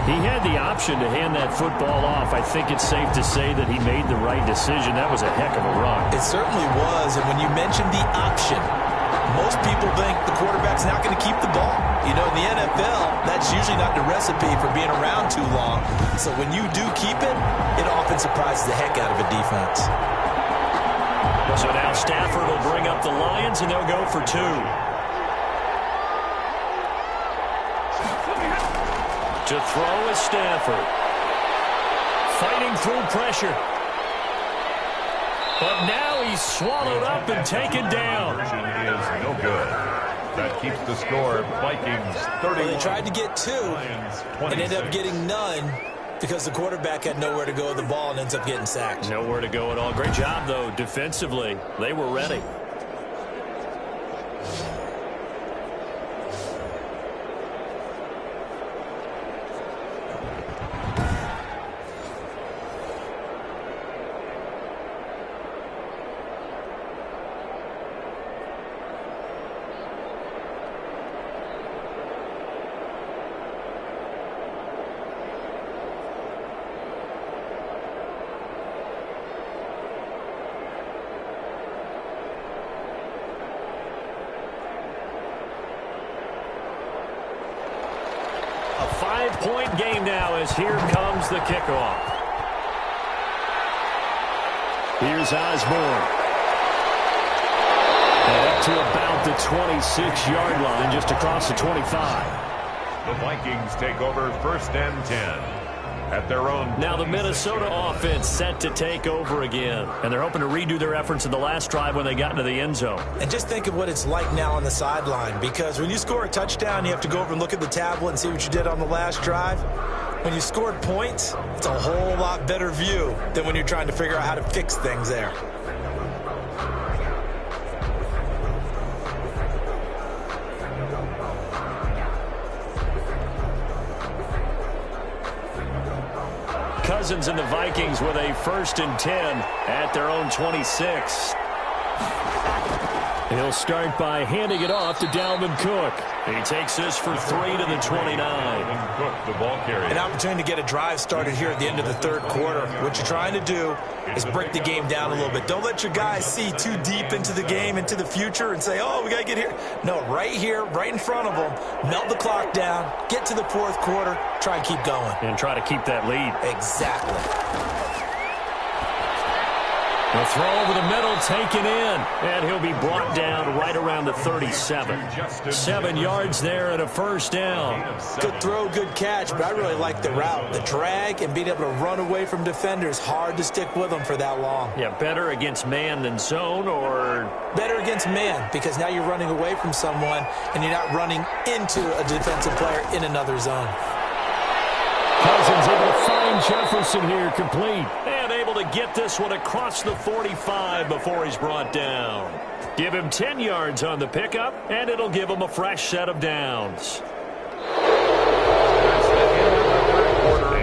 He had the option to hand that football off. I think it's safe to say that he made the right decision. That was a heck of a run. It certainly was, and when you mentioned the option, most people think the quarterback's not going to keep the ball. You know, in the NFL, that's usually not the recipe for being around too long. So when you do keep it, it often surprises the heck out of a defense. So now Stafford will bring up the Lions, and they'll go for 2. To throw is Stafford. Fighting through pressure. But now he's swallowed up and taken down. Is no good. That keeps the score Vikings 31. Well, they tried to get 2 and ended up getting none because the quarterback had nowhere to go with the ball and ends up getting sacked. Nowhere to go at all. Great job, though, defensively. They were ready. A 5-point game now as here comes the kickoff. Here's Osborne. And up to about the 26-yard line, just across the 25. The Vikings take over 1st and 10. at their own. Now the Minnesota offense set to take over again. And they're hoping to redo their efforts in the last drive when they got into the end zone. And just think of what it's like now on the sideline, because when you score a touchdown, you have to go over and look at the tablet and see what you did on the last drive. When you scored points, it's a whole lot better view than when you're trying to figure out how to fix things there. Cousins and the Vikings with a 1st and 10 at their own 26. He'll start by handing it off to Dalvin Cook. He takes this for 3 to the 29. Cook, the ball carrier. An opportunity to get a drive started here at the end of the third quarter. What you're trying to do is break the game down a little bit. Don't let your guys see too deep into the game, into the future, and say, oh, we got to get here. No, right here, right in front of them, melt the clock down, get to the fourth quarter, try and keep going. And try to keep that lead. Exactly. The throw over the middle, taken in, and he'll be brought down right around the 37. 7 yards there and a 1st down. Good throw, good catch, but I really like the route. The drag and being able to run away from defenders, hard to stick with them for that long. Yeah, better against man than zone, or? Better against man, because now you're running away from someone and you're not running into a defensive player in another zone. Cousins able to find Jefferson here, complete. And able to get this one across the 45 before he's brought down. Give him 10 yards on the pickup, and it'll give him a fresh set of downs.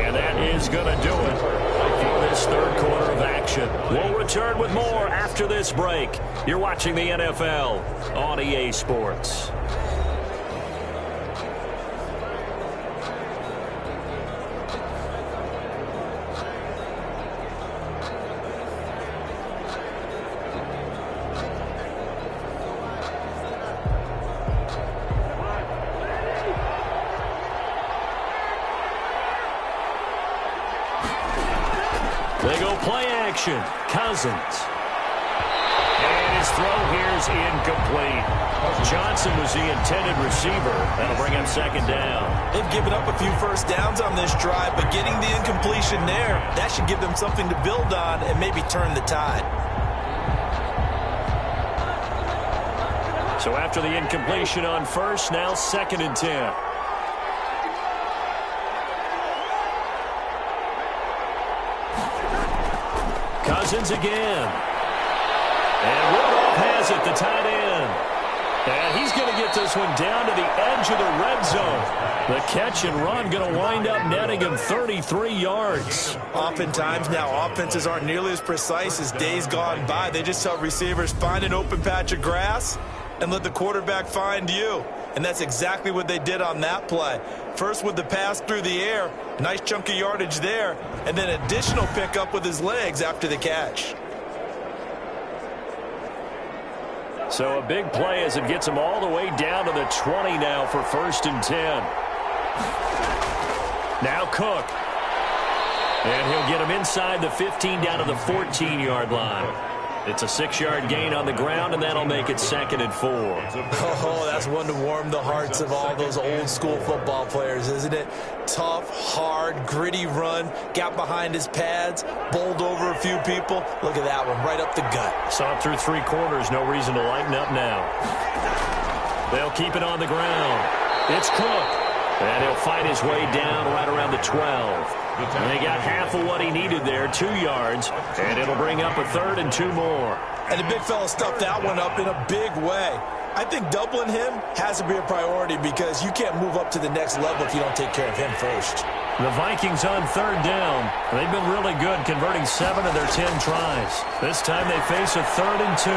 And that is going to do it for this third quarter of action. We'll return with more after this break. You're watching the NFL on EA Sports. They go play action. Cousins. And his throw here's incomplete. Johnson was the intended receiver. That'll bring him 2nd down. They've given up a few first downs on this drive, but getting the incompletion there, that should give them something to build on and maybe turn the tide. So after the incompletion on 1st, now 2nd and 10. Cousins again. And Rudolph has it, the tight end. And he's going to get this one down to the edge of the red zone. The catch and run going to wind up netting him 33 yards. Oftentimes now offenses aren't nearly as precise as days gone by. They just tell receivers, find an open patch of grass and let the quarterback find you. And that's exactly what they did on that play. First with the pass through the air, nice chunk of yardage there, and then additional pickup with his legs after the catch. So a big play as it gets him all the way down to the 20 now for 1st and 10. Now Cook. And he'll get him inside the 15 down to the 14-yard line. It's a 6-yard gain on the ground, and that'll make it 2nd and 4. Oh, that's one to warm the hearts of all those old-school football players, isn't it? Tough, hard, gritty run, got behind his pads, bowled over a few people. Look at that one, right up the gut. Saw it through 3 quarters, no reason to lighten up now. They'll keep it on the ground. It's Cook. And he'll fight his way down right around the 12. And they got half of what he needed there, 2 yards. And it'll bring up a 3rd and 2 more. And the big fella stuffed that one up in a big way. I think doubling him has to be a priority because you can't move up to the next level if you don't take care of him first. The Vikings on 3rd down. They've been really good, converting 7 of their 10 tries. This time they face a 3rd and 2.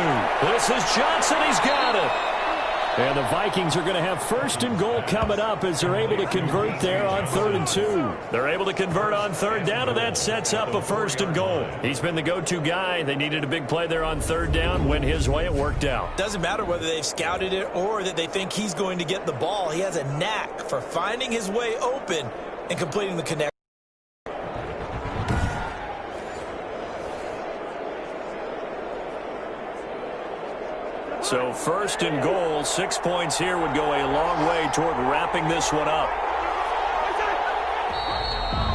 This is Johnson. He's got it. And the Vikings are going to have 1st and goal coming up as they're able to convert there on 3rd and 2. They're able to convert on 3rd down, and that sets up a 1st and goal. He's been the go-to guy. They needed a big play there on 3rd down. Went his way. It worked out. Doesn't matter whether they've scouted it or that they think he's going to get the ball. He has a knack for finding his way open and completing the connection. So 1st and goal, 6 points here would go a long way toward wrapping this one up.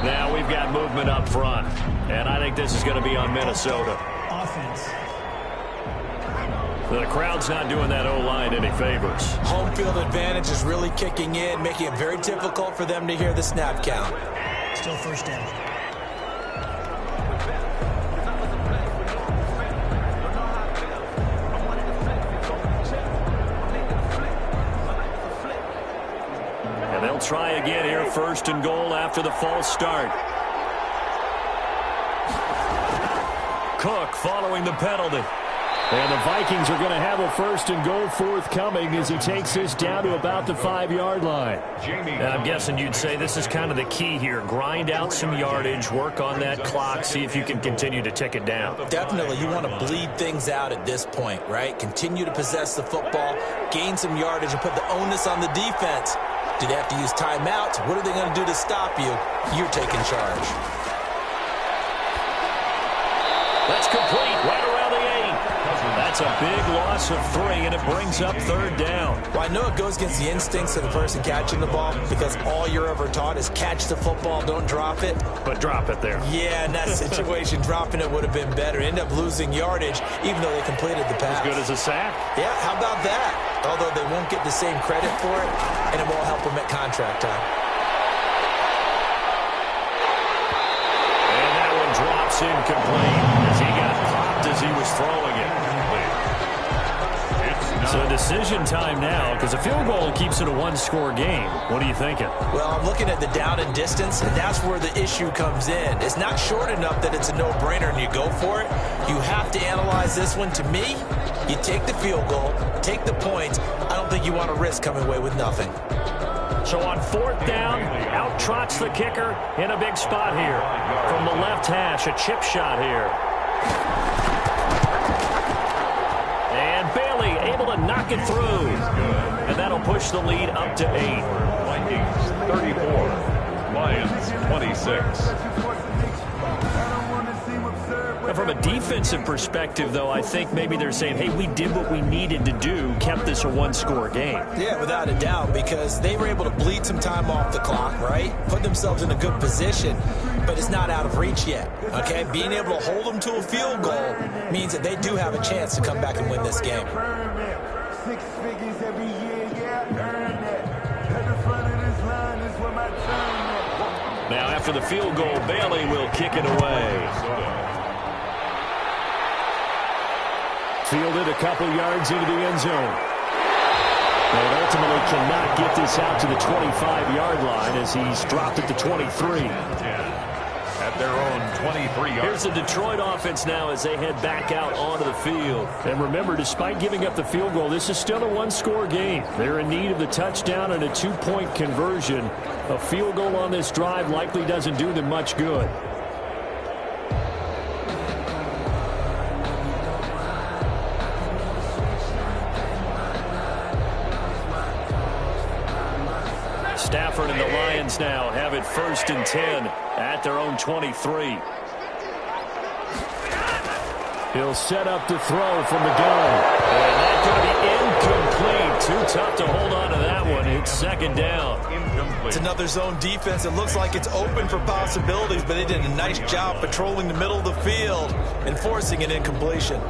Now we've got movement up front, and I think this is going to be on Minnesota. Offense. The crowd's not doing that O-line any favors. Home field advantage is really kicking in, making it very difficult for them to hear the snap count. Still first down. And they'll try again here, first and goal after the false start. Cook following the penalty. And the Vikings are going to have a first and goal forthcoming as he takes this down to about the 5-yard line. And I'm guessing you'd say this is kind of the key here. Grind out some yardage, work on that clock, see if you can continue to tick it down. Definitely, you want to bleed things out at this point, right? Continue to possess the football, gain some yardage, and put the onus on the defense. Do they have to use timeouts? What are they going to do to stop you? You're taking charge. That's complete right around the 8. That's a big loss of 3, and it brings up third down. Well, I know it goes against the instincts of the person catching the ball because all you're ever taught is catch the football, don't drop it. But drop it there. Yeah, in that situation, dropping it would have been better. End up losing yardage, even though they completed the pass. As good as a sack? Yeah, how about that? Although they won't get the same credit for it, and it won't help them at contract time. And that one drops incomplete as he got popped as he was throwing it. So decision time now, because a field goal keeps it a one-score game. What are you thinking? Well, I'm looking at the down and distance, and that's where the issue comes in. It's not short enough that it's a no-brainer and you go for it. You have to analyze this one. To me, you take the field goal, take the points. I don't think you want to risk coming away with nothing. So on fourth down, out trots the kicker in a big spot here. From the left hash, a chip shot here. And Bailey able to knock it through. And that'll push the lead up to 8. Vikings 34, Lions 26. Now from a defensive perspective, though, I think maybe they're saying, hey, we did what we needed to do, kept this a one-score game. Yeah, without a doubt, because they were able to bleed some time off the clock, right? Put themselves in a good position, but it's not out of reach yet, okay? Being able to hold them to a field goal means that they do have a chance to come back and win this game. 6 figures every year, yeah, earn that. At the front of this line is where my time is. Now after the field goal, Bailey will kick it away. Fielded a couple yards into the end zone. And ultimately cannot get this out to the 25-yard line as he's dropped it to 23. At their own 23-yard. Here's the Detroit offense now as they head back out onto the field. And remember, despite giving up the field goal, this is still a one-score game. They're in need of the touchdown and a 2-point conversion. A field goal on this drive likely doesn't do them much good. Stafford and the Lions now have it 1st and 10 at their own 23. He'll set up to throw from the gun. And that's going to be incomplete. Too tough to hold on to that one. It's 2nd down. It's another zone defense. It looks like it's open for possibilities, but they did a nice job patrolling the middle of the field and forcing an incompletion.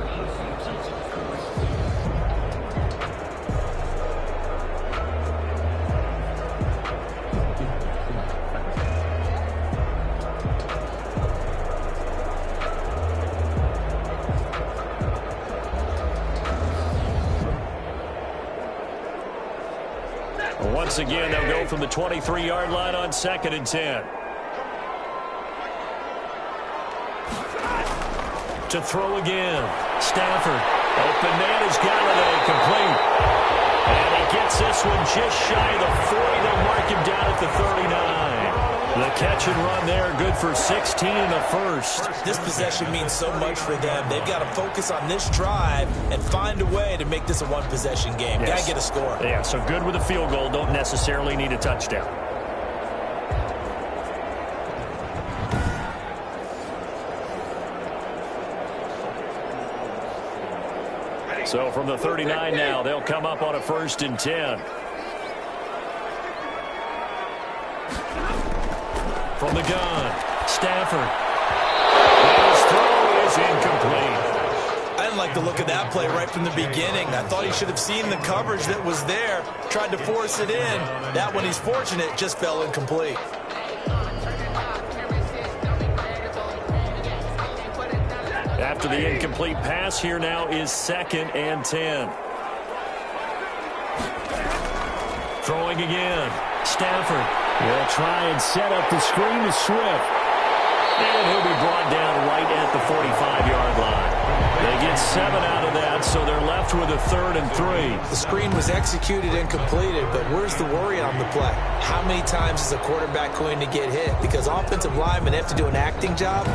Once again, they'll go from the 23-yard line on 2nd and 10. To throw again. Stafford. Open man has got it complete. And he gets this one just shy of the 40. They'll mark him down at the 39. The catch and run there, good for 16 and a first. This possession means so much for them. They've got to focus on this drive and find a way to make this a one-possession game. Yes. Got to get a score. Yeah, so good with a field goal. Don't necessarily need a touchdown. So from the 39 now, they'll come up on a 1st and 10. From the gun, Stafford. His throw is incomplete. I didn't like the look of that play right from the beginning. I thought he should have seen the coverage that was there, tried to force it in. That one, he's fortunate, just fell incomplete. After the incomplete pass, here now is 2nd and 10. Throwing again. Stafford will try and set up the screen to Swift. And he'll be brought down right at the 45-yard line. They get 7 out of that, so they're left with a 3rd and 3. The screen was executed and completed, but where's the worry on the play? How many times is a quarterback going to get hit? Because offensive linemen have to do an acting job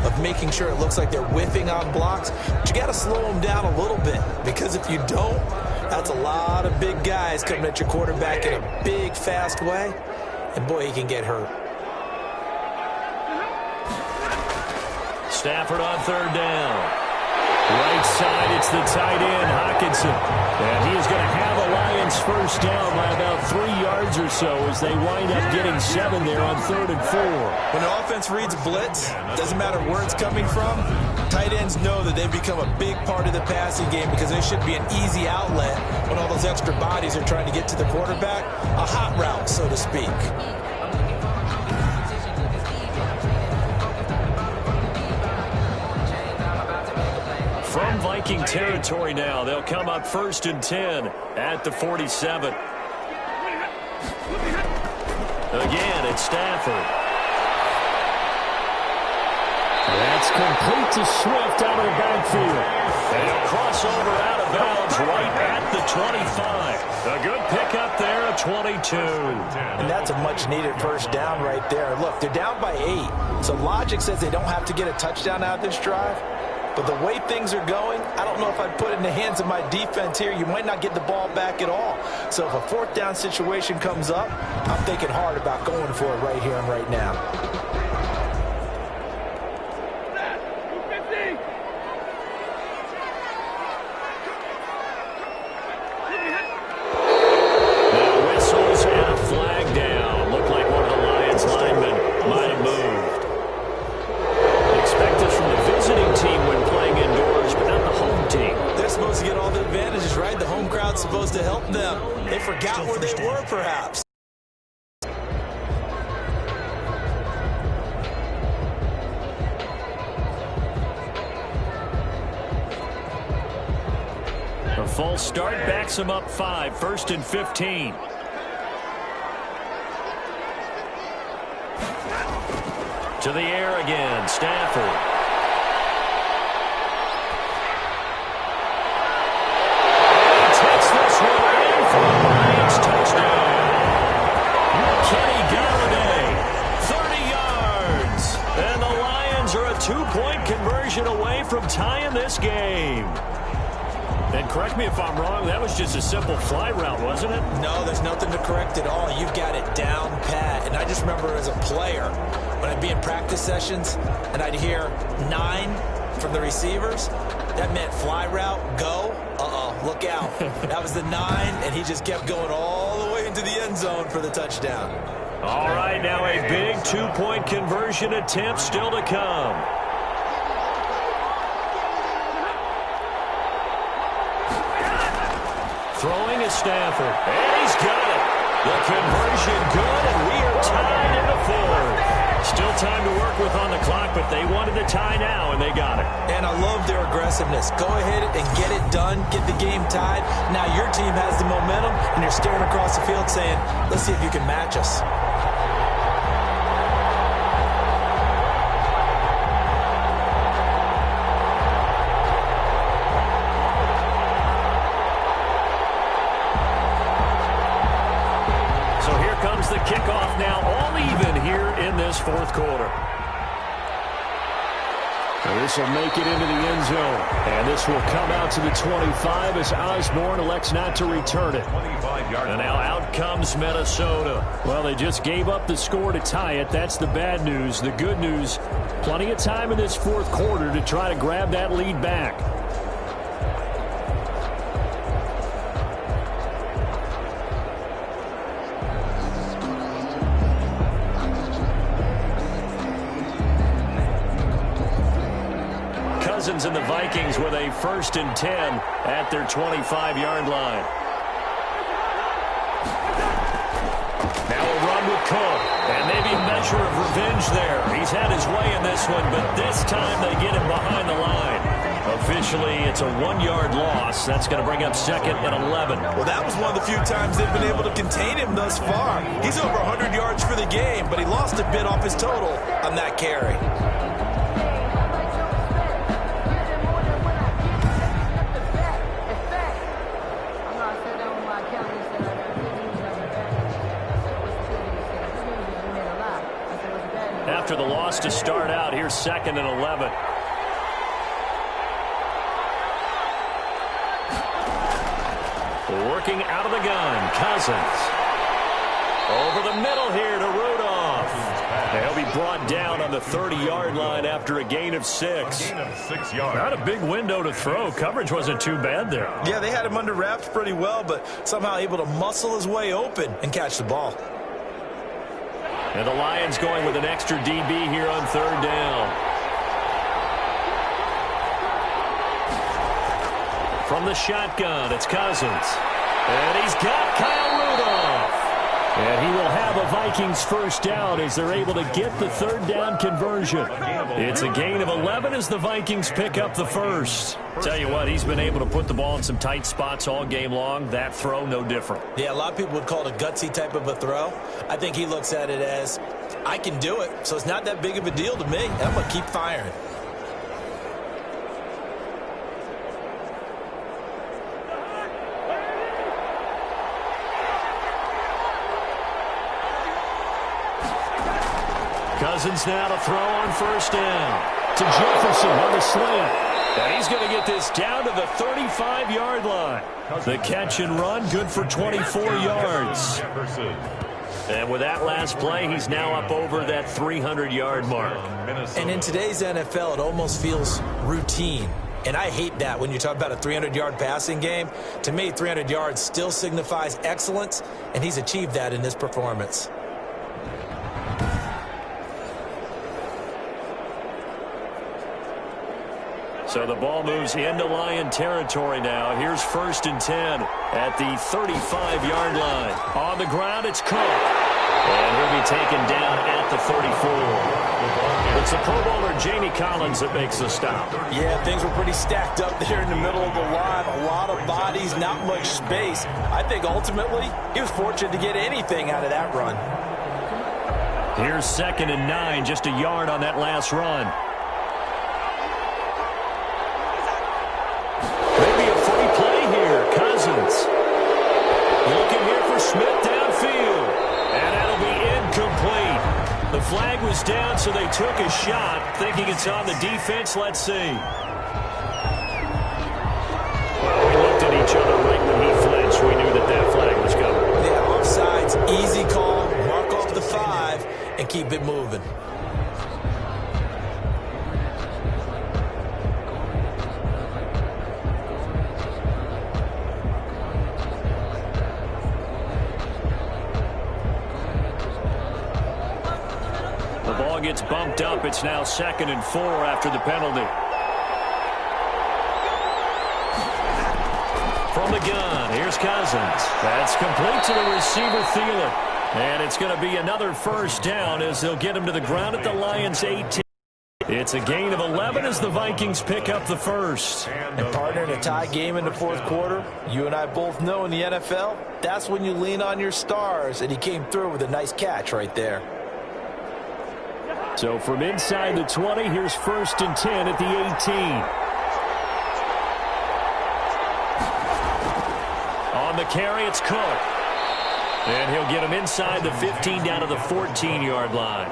of making sure it looks like they're whiffing on blocks. But you got to slow them down a little bit, because if you don't, that's a lot of big guys coming at your quarterback in a big, fast way. And boy, he can get hurt. Stafford on 3rd down. Right side, it's the tight end, Hockenson. And he is going to have a Lions first down by about 3 yards or so as they wind up getting 7 there on 3rd and 4. When the offense reads blitz, doesn't matter where it's coming from, tight ends know that they've become a big part of the passing game because they should be an easy outlet when all those extra bodies are trying to get to the quarterback. A hot route, so to speak. From Viking territory now, they'll come up 1st and 10 at the 47. Again, it's Stafford. That's complete to Swift out of the backfield. And he'll cross over out of bounds right at the 25. A good pickup there, a 22. And that's a much-needed first down right there. Look, they're down by 8, so logic says they don't have to get a touchdown out of this drive. But the way things are going, I don't know if I'd put it in the hands of my defense here. You might not get the ball back at all. So if a 4th down situation comes up, I'm thinking hard about going for it right here and right now. Now whistles and a flag down. Looked like one of the Lions linemen might have moved. Expect this from the visiting team when playing indoors, but not the home team. They're supposed to get all the advantages, right? The home crowd's supposed to help them. They forgot where they were, perhaps. A false start backs them up 5, 1st and 15. To the air again, Stafford. Two-point conversion away from tying this game. And correct me if I'm wrong, that was just a simple fly route, wasn't it? No, there's nothing to correct at all. You've got it down pat. And I just remember as a player, when I'd be in practice sessions and I'd hear 9 from the receivers, that meant fly route, go. Look out. That was the 9, and he just kept going all the way into the end zone for the touchdown. All right, now a big 2-point conversion attempt still to come. Throwing is Stafford, and he's got it. The conversion good, and we are tied in the 4th. Still time to work with on the clock, but they wanted the tie now, and they got it. And I love their aggressiveness. Go ahead and get it done, get the game tied. Now your team has the momentum, and you're staring across the field saying, let's see if you can match us. The kickoff now all even here in this 4th quarter. This will make it into the end zone. And this will come out to the 25 as Osborne elects not to return it. And now out comes Minnesota. Well, they just gave up the score to tie it. That's the bad news. The good news, plenty of time in this 4th quarter to try to grab that lead back. Cousins and the Vikings with a 1st and 10 at their 25-yard line. Now a run with Cook, and maybe a measure of revenge there. He's had his way in this one, but this time they get him behind the line. Officially, it's a 1-yard loss. That's going to bring up 2nd and 11. Well, that was one of the few times they've been able to contain him thus far. He's over 100 yards for the game, but he lost a bit off his total on that carry. After the loss to start out, here's 2nd and 11. Working out of the gun, Cousins. Over the middle here to Rudolph. He'll be brought down on the 30-yard line after a gain of 6. Gain of 6 yards. Not a big window to throw. Coverage wasn't too bad there. Yeah, they had him under wraps pretty well, but somehow able to muscle his way open and catch the ball. And the Lions going with an extra DB here on 3rd down. From the shotgun, it's Cousins. And he's got Kyle Rudolph. And he will have a Vikings 1st down as they're able to get the 3rd down conversion. It's a gain of 11 as the Vikings pick up the 1st. Tell you what, he's been able to put the ball in some tight spots all game long. That throw, no different. Yeah, a lot of people would call it a gutsy type of a throw. I think he looks at it as, I can do it, so it's not that big of a deal to me. I'm going to keep firing. Cousins now to throw on 1st down. To Jefferson on the slant. And he's going to get this down to the 35-yard line. The catch and run, good for 24 yards. And with that last play, he's now up over that 300-yard mark. And in today's NFL, it almost feels routine. And I hate that when you talk about a 300-yard passing game. To me, 300 yards still signifies excellence, and he's achieved that in this performance. So the ball moves into Lion territory now. Here's 1st and 10 at the 35-yard line. On the ground, it's Cook. And he'll be taken down at the 34. It's the Pro Bowler Jamie Collins that makes the stop. Yeah, things were pretty stacked up there in the middle of the line. A lot of bodies, not much space. I think ultimately he was fortunate to get anything out of that run. Here's 2nd and 9, just a yard on that last run. Looking here for Smith downfield. And that'll be incomplete. The flag was down, so they took a shot, thinking it's on the defense. Let's see. Well, we looked at each other right when he flinched. We knew that that flag was coming. Yeah, offsides, easy call. Mark off the 5 and keep it moving. Gets bumped up. It's now 2nd and 4 after the penalty. From the gun, here's Cousins. That's complete to the receiver, Thielen. And it's going to be another 1st down as they'll get him to the ground at the Lions' 18. It's a gain of 11 as the Vikings pick up the 1st. And partner, in a tie game in the 4th quarter, you and I both know in the NFL, that's when you lean on your stars, and he came through with a nice catch right there. So from inside the 20, here's 1st and 10 at the 18. On the carry, it's Cook. And he'll get him inside the 15 down to the 14-yard line.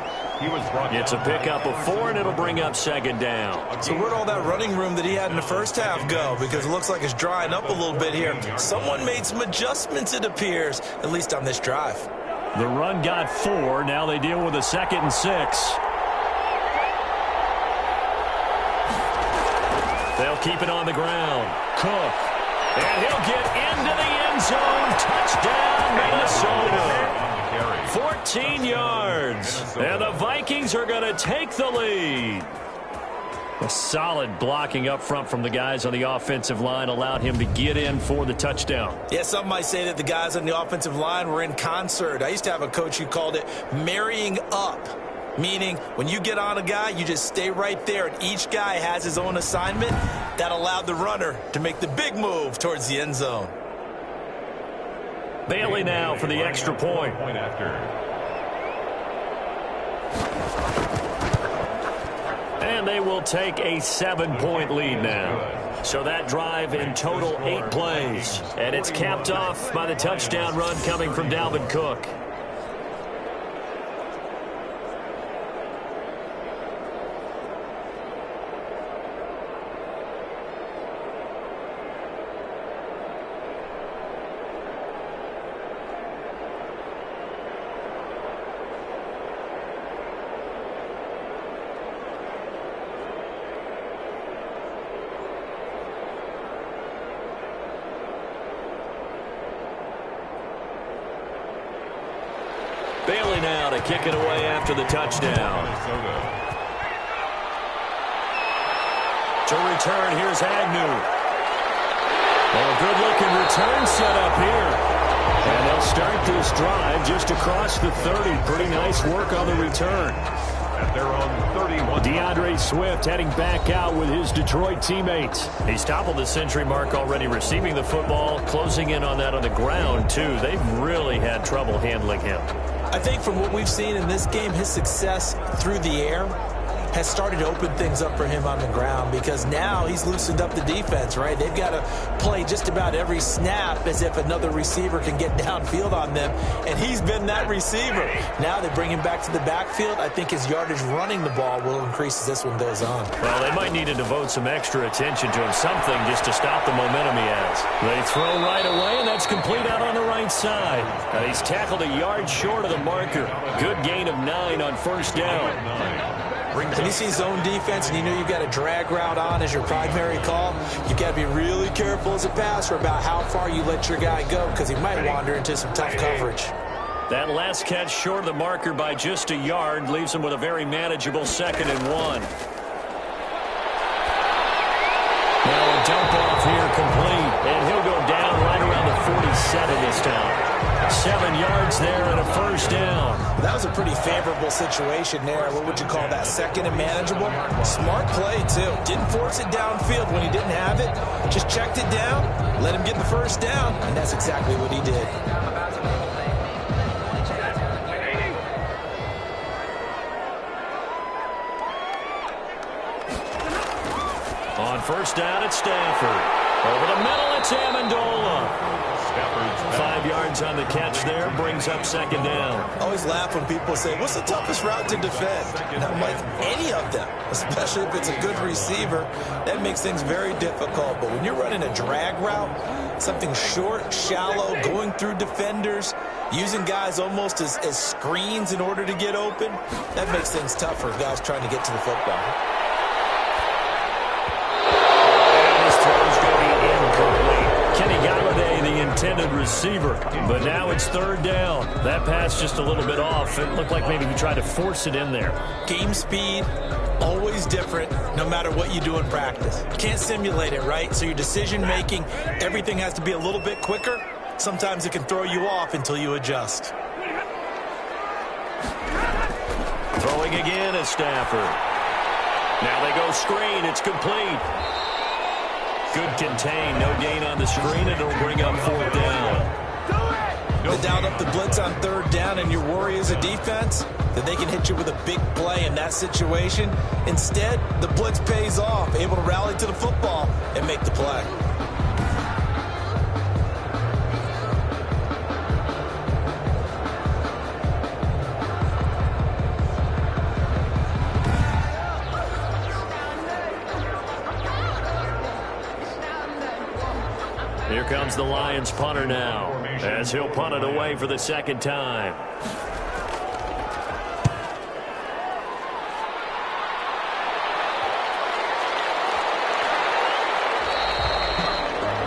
It's a pickup of 4, and it'll bring up 2nd down. So where'd all that running room that he had in the 1st half go? Because it looks like it's drying up a little bit here. Someone made some adjustments, it appears, at least on this drive. The run got 4. Now they deal with a 2nd and 6. They'll keep it on the ground. Cook. And he'll get into the end zone. Touchdown, Minnesota. 14 yards. And the Vikings are going to take the lead. A solid blocking up front from the guys on the offensive line allowed him to get in for the touchdown. Yeah, some might say that the guys on the offensive line were in concert. I used to have a coach who called it marrying up, meaning when you get on a guy, you just stay right there, and each guy has his own assignment. That allowed the runner to make the big move towards the end zone. Bailey now for the extra point. And they will take a 7-point lead now. So that drive in total 8 plays. And it's capped off by the touchdown run coming from Dalvin Cook. Bailey now to kick it away after the touchdown. To return, here's Agnew. Well, a good-looking return set up here. And they'll start this drive just across the 30. Pretty nice work on the return. At their own 31. DeAndre Swift heading back out with his Detroit teammates. He's toppled the century mark already receiving the football, closing in on that on the ground, too. They've really had trouble handling him. I think from what we've seen in this game, his success through the air has started to open things up for him on the ground, because now he's loosened up the defense, right? They've got to play just about every snap as if another receiver can get downfield on them, and he's been that receiver. Now they bring him back to the backfield. I think his yardage running the ball will increase as this one goes on. Well, they might need to devote some extra attention to him, something just to stop the momentum he has. They throw right away, and that's complete out on the right side. Now he's tackled a yard short of the marker. Good gain of 9 on first down. When you see zone defense and you know you've got a drag route on as your primary call, you've got to be really careful as a passer about how far you let your guy go, because he might wander into some tough coverage. That last catch short of the marker by just a yard leaves him with a very manageable 2nd and 1. Now a dump off here complete, and he'll go down right around the 47 this time. 7 yards there and a first down. That was a pretty favorable situation there. What would you call that? 2nd and manageable? Smart play, too. Didn't force it downfield when he didn't have it. Just checked it down, let him get the first down, and that's exactly what he did. On first down, it's Stafford. Over the middle, it's Amendola. 5 yards on the catch there, brings up 2nd down. I always laugh when people say, what's the toughest route to defend? And I'm like, any of them, especially if it's a good receiver. That makes things very difficult. But when you're running a drag route, something short, shallow, going through defenders, using guys almost as screens in order to get open, that makes things tough for guys trying to get to the football. Kenny Galladay, the intended receiver, but now it's 3rd down. That pass just a little bit off. It looked like maybe he tried to force it in there. Game speed, always different, no matter what you do in practice. Can't simulate it, right? So your decision-making, everything has to be a little bit quicker. Sometimes it can throw you off until you adjust. Throwing again is Stafford. Now they go screen. It's complete. Good contain. No gain on the screen, and it'll bring up 4th down. They dialed up the blitz on 3rd down, and your worry as a defense that they can hit you with a big play in that situation. Instead, the blitz pays off, able to rally to the football and make the play. Here comes the Lions punter now, as he'll punt it away for the 2nd time.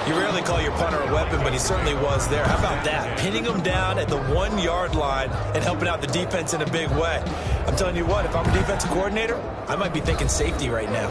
You rarely call your punter a weapon, but he certainly was there. How about that? Pinning him down at the 1-yard line and helping out the defense in a big way. I'm telling you what, if I'm a defensive coordinator, I might be thinking safety right now.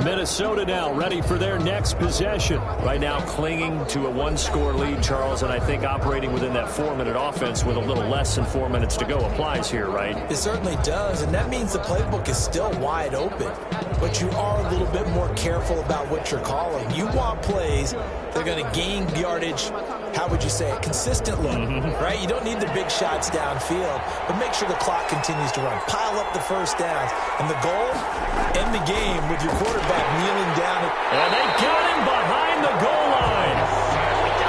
Minnesota now ready for their next possession. Right now clinging to a 1-score lead, Charles, and I think operating within that 4-minute offense with a little less than 4 minutes to go applies here, right? It certainly does, and that means the playbook is still wide open. But you are a little bit more careful about what you're calling. You want plays that are going to gain yardage, how would you say it, consistently, right? You don't need the big shots downfield, but make sure the clock continues to run. Pile up the first downs. And the goal, end the game with your quarterback kneeling down. And they got him behind the goal line.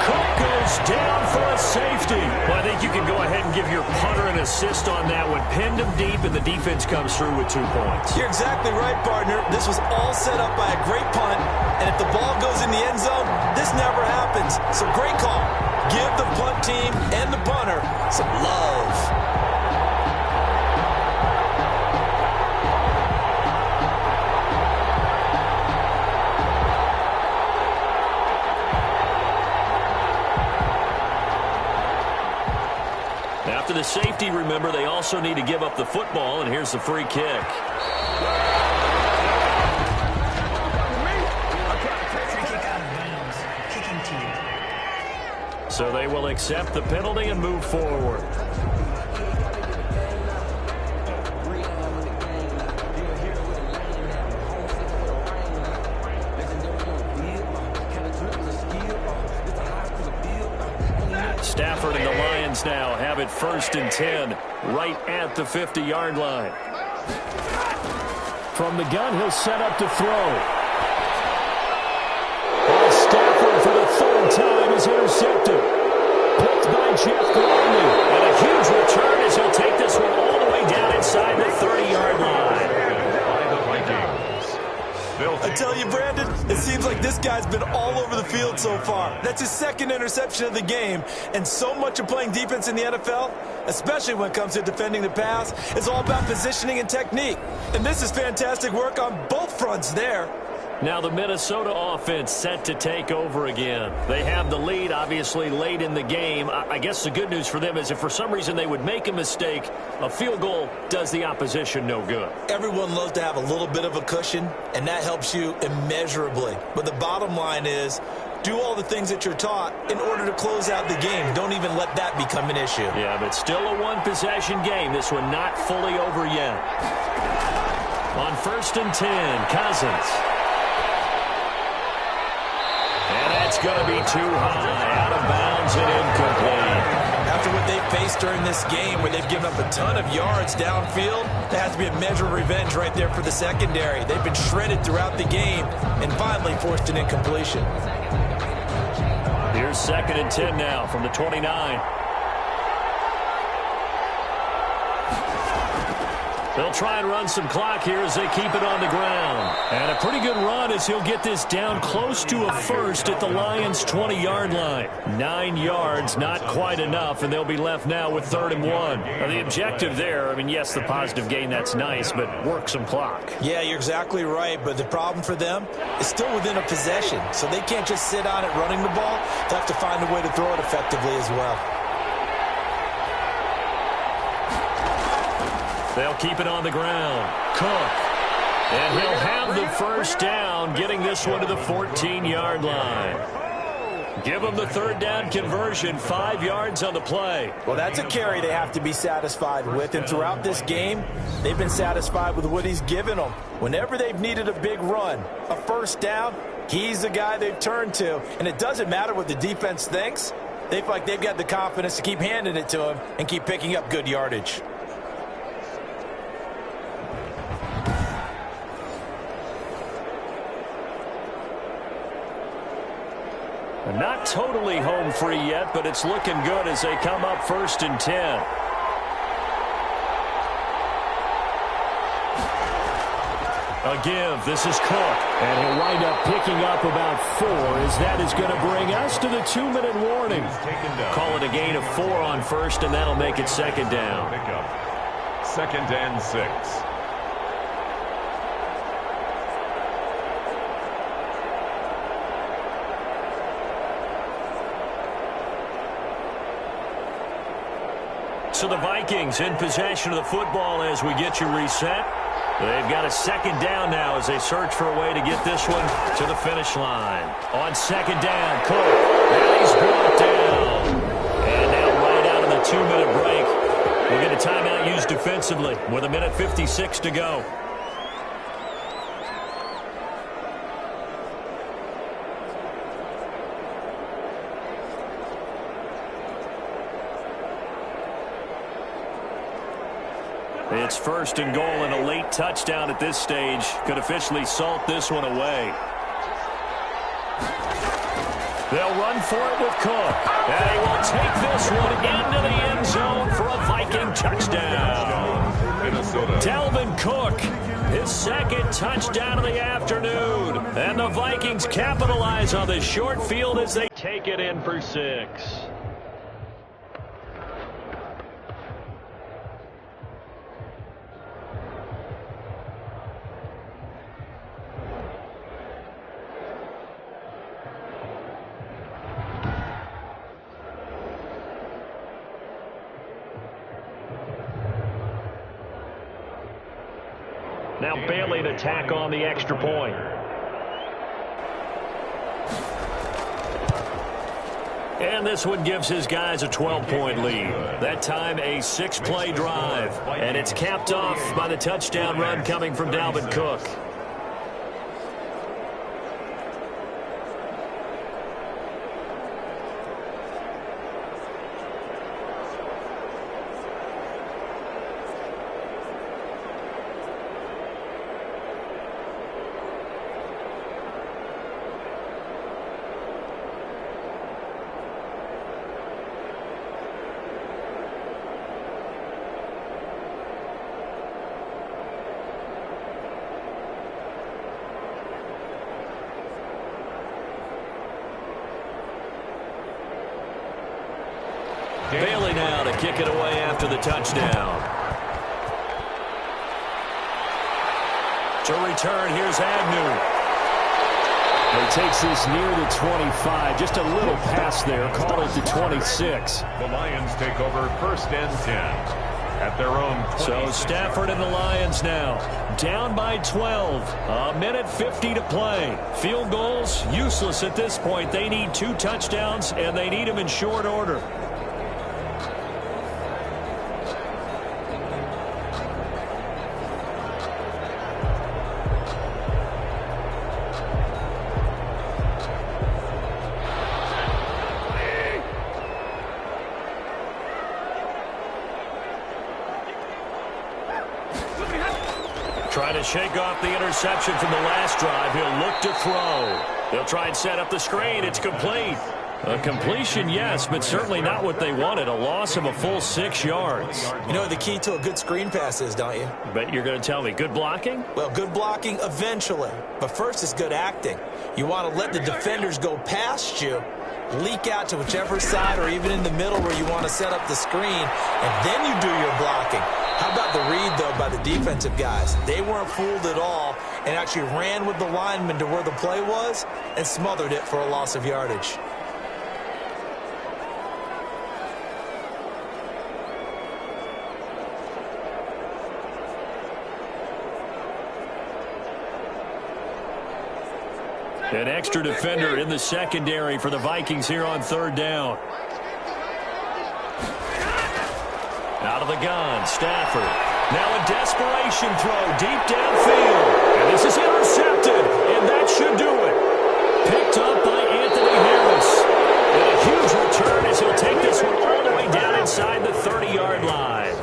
Cook goes down for a safety. Well, I think you can go ahead and give your punter an assist on that one. Pinned him deep, and the defense comes through with 2 points. You're exactly right, partner. This was all set up by a great punt, and if the ball goes in the end zone, this never happens. So great call. Give the punt team and the punter some love. After the safety, remember, they also need to give up the football, and here's the free kick. So they will accept the penalty and move forward. Stafford and the Lions now have it 1st and 10, right at the 50-yard line. From the gun, he'll set up to throw. Stafford for the 3rd time is intercepted. Picked by Jeff Gladney. And a huge return as he'll take this one all the way down inside the 30-yard line. By the Vikings. I tell you, Brandon, it seems like this guy's been all over the field so far. That's his 2nd interception of the game. And so much of playing defense in the NFL, especially when it comes to defending the pass, is all about positioning and technique. And this is fantastic work on both fronts there. Now the Minnesota offense set to take over again. They have the lead, obviously, late in the game. I guess the good news for them is if for some reason they would make a mistake, a field goal does the opposition no good. Everyone loves to have a little bit of a cushion, and that helps you immeasurably. But the bottom line is, do all the things that you're taught in order to close out the game. Don't even let that become an issue. Yeah, but still a 1-possession game. This one not fully over yet. On 1st and 10, Cousins. And that's going to be too high, out of bounds and incomplete. After what they've faced during this game, where they've given up a ton of yards downfield, there has to be a measure of revenge right there for the secondary. They've been shredded throughout the game and finally forced an incompletion. Here's 2nd and 10 now from the 29. They'll try and run some clock here as they keep it on the ground. And a pretty good run as he'll get this down close to a 1st at the Lions' 20-yard line. 9 yards, not quite enough, and they'll be left now with 3rd and 1. Now, the objective there, I mean, yes, the positive gain, that's nice, but work some clock. Yeah, you're exactly right, but the problem for them is still within a possession, so they can't just sit on it running the ball. They'll have to find a way to throw it effectively as well. They'll keep it on the ground. Cook. And he'll have the 1st down, getting this one to the 14-yard line. Give them the 3rd down conversion, 5 yards on the play. Well, that's a carry they have to be satisfied with, and throughout this game, they've been satisfied with what he's given them. Whenever they've needed a big run, a 1st down, he's the guy they've turned to, and it doesn't matter what the defense thinks. They feel like they've got the confidence to keep handing it to him and keep picking up good yardage. Not totally home free yet, but it's looking good as they come up 1st and 10. A give. This is Cook. And he'll wind up picking up about 4 as that is going to bring us to the 2-minute warning. Call it a gain of 4 on 1st, and that'll make it 2nd down. Pick up 2nd and 6. So the Vikings in possession of the football as we get you reset. They've got a second down now as they search for a way to get this one to the finish line. On second down, Cook. And he's brought down. And now right out of the 2-minute break, we'll get a timeout used defensively with 1:56 to go. It's first and goal, and a late touchdown at this stage could officially salt this one away. They'll run for it with Cook. And he will take this one into the end zone for a Viking touchdown. Minnesota. Dalvin Cook, his second touchdown of the afternoon. And the Vikings capitalize on the short field as they take it in for 6. Now Bailey to tack on the extra point. And this one gives his guys a 12-point lead. That time a 6-play drive. And it's capped off by the touchdown run coming from Dalvin Cook. Bailey now to kick it away after the touchdown. To return, here's Agnew. He takes this near the 25. Just a little pass there. Call it the 26. The Lions take over first and 10 at their own 26. So Stafford and the Lions now down by 12. 1:50 to play. Field goals useless at this point. They need 2 touchdowns, and they need them in short order. Trying to shake off the interception from the last drive. He'll look to throw. They'll try and set up the screen. It's complete. A completion, yes, but certainly not what they wanted. A loss of a full 6 yards. You know what the key to a good screen pass is, don't you? But you're going to tell me, good blocking? Well, good blocking eventually. But first is good acting. You want to let the defenders go past you, leak out to whichever side or even in the middle where you want to set up the screen, and then you do your blocking. How about the read, though, by the defensive guys? They weren't fooled at all and actually ran with the lineman to where the play was and smothered it for a loss of yardage. An extra defender in the secondary for the Vikings here on third down. Out of the gun, Stafford. Now a desperation throw deep downfield. And this is intercepted, and that should do it. Picked up by Anthony Harris. And a huge return as he'll take this one all the way down inside the 30-yard line.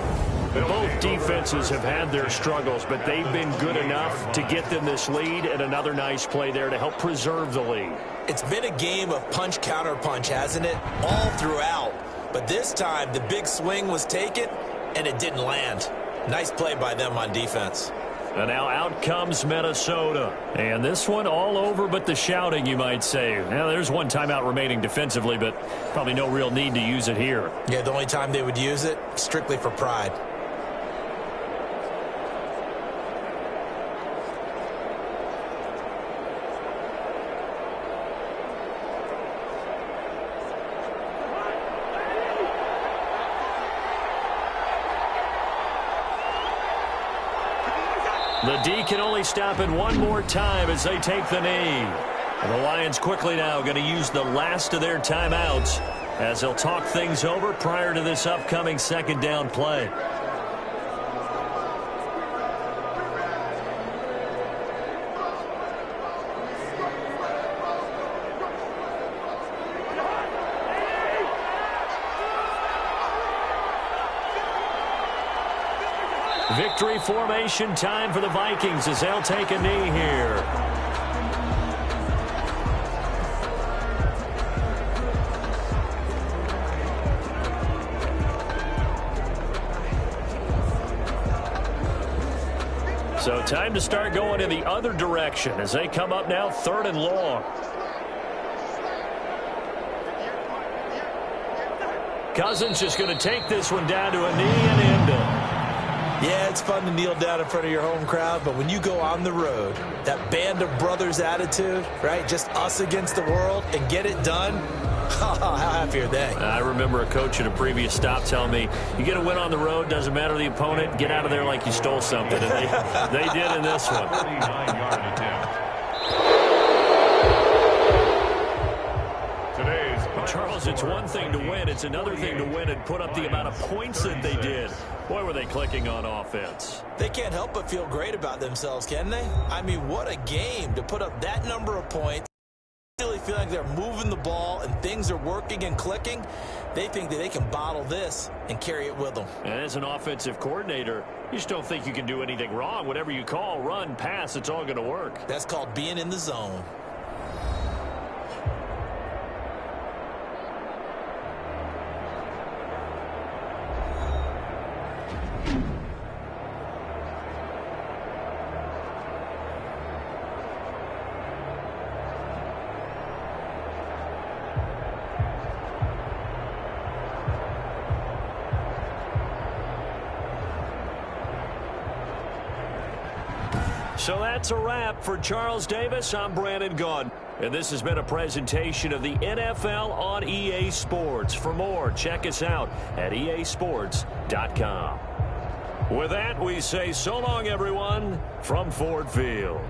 Both defenses have had their struggles, but they've been good enough to get them this lead, and another nice play there to help preserve the lead. It's been a game of punch-counter-punch, hasn't it? All throughout. But this time, the big swing was taken, and it didn't land. Nice play by them on defense. And now out comes Minnesota. And this one all over but the shouting, you might say. Now, there's one timeout remaining defensively, but probably no real need to use it here. Yeah, the only time they would use it, strictly for pride. The D can only stop it one more time as they take the knee. And the Lions quickly now going to use the last of their timeouts as they'll talk things over prior to this upcoming second down play. Victory formation time for the Vikings as they'll take a knee here. So time to start going in the other direction as they come up now 3rd and long. Cousins just going to take this one down to a knee and end it. Yeah, it's fun to kneel down in front of your home crowd, but when you go on the road, that band of brothers attitude, right, just us against the world, and get it done, how happy are they? I remember a coach at a previous stop telling me, you get a win on the road, doesn't matter the opponent, get out of there like you stole something. And they did in this one. 39-yard attempt. Charles, it's one thing to win. It's another thing to win and put up the amount of points that they did. Boy, were they clicking on offense. They can't help but feel great about themselves, can they? I mean, what a game to put up that number of points. Really feel like they're moving the ball and things are working and clicking. They think that they can bottle this and carry it with them. And as an offensive coordinator, you just don't think you can do anything wrong. Whatever you call, run, pass, it's all going to work. That's called being in the zone. So that's a wrap for Charles Davis. I'm Brandon Gaudin. And this has been a presentation of the NFL on EA Sports. For more, check us out at easports.com. With that, we say so long, everyone, from Ford Field.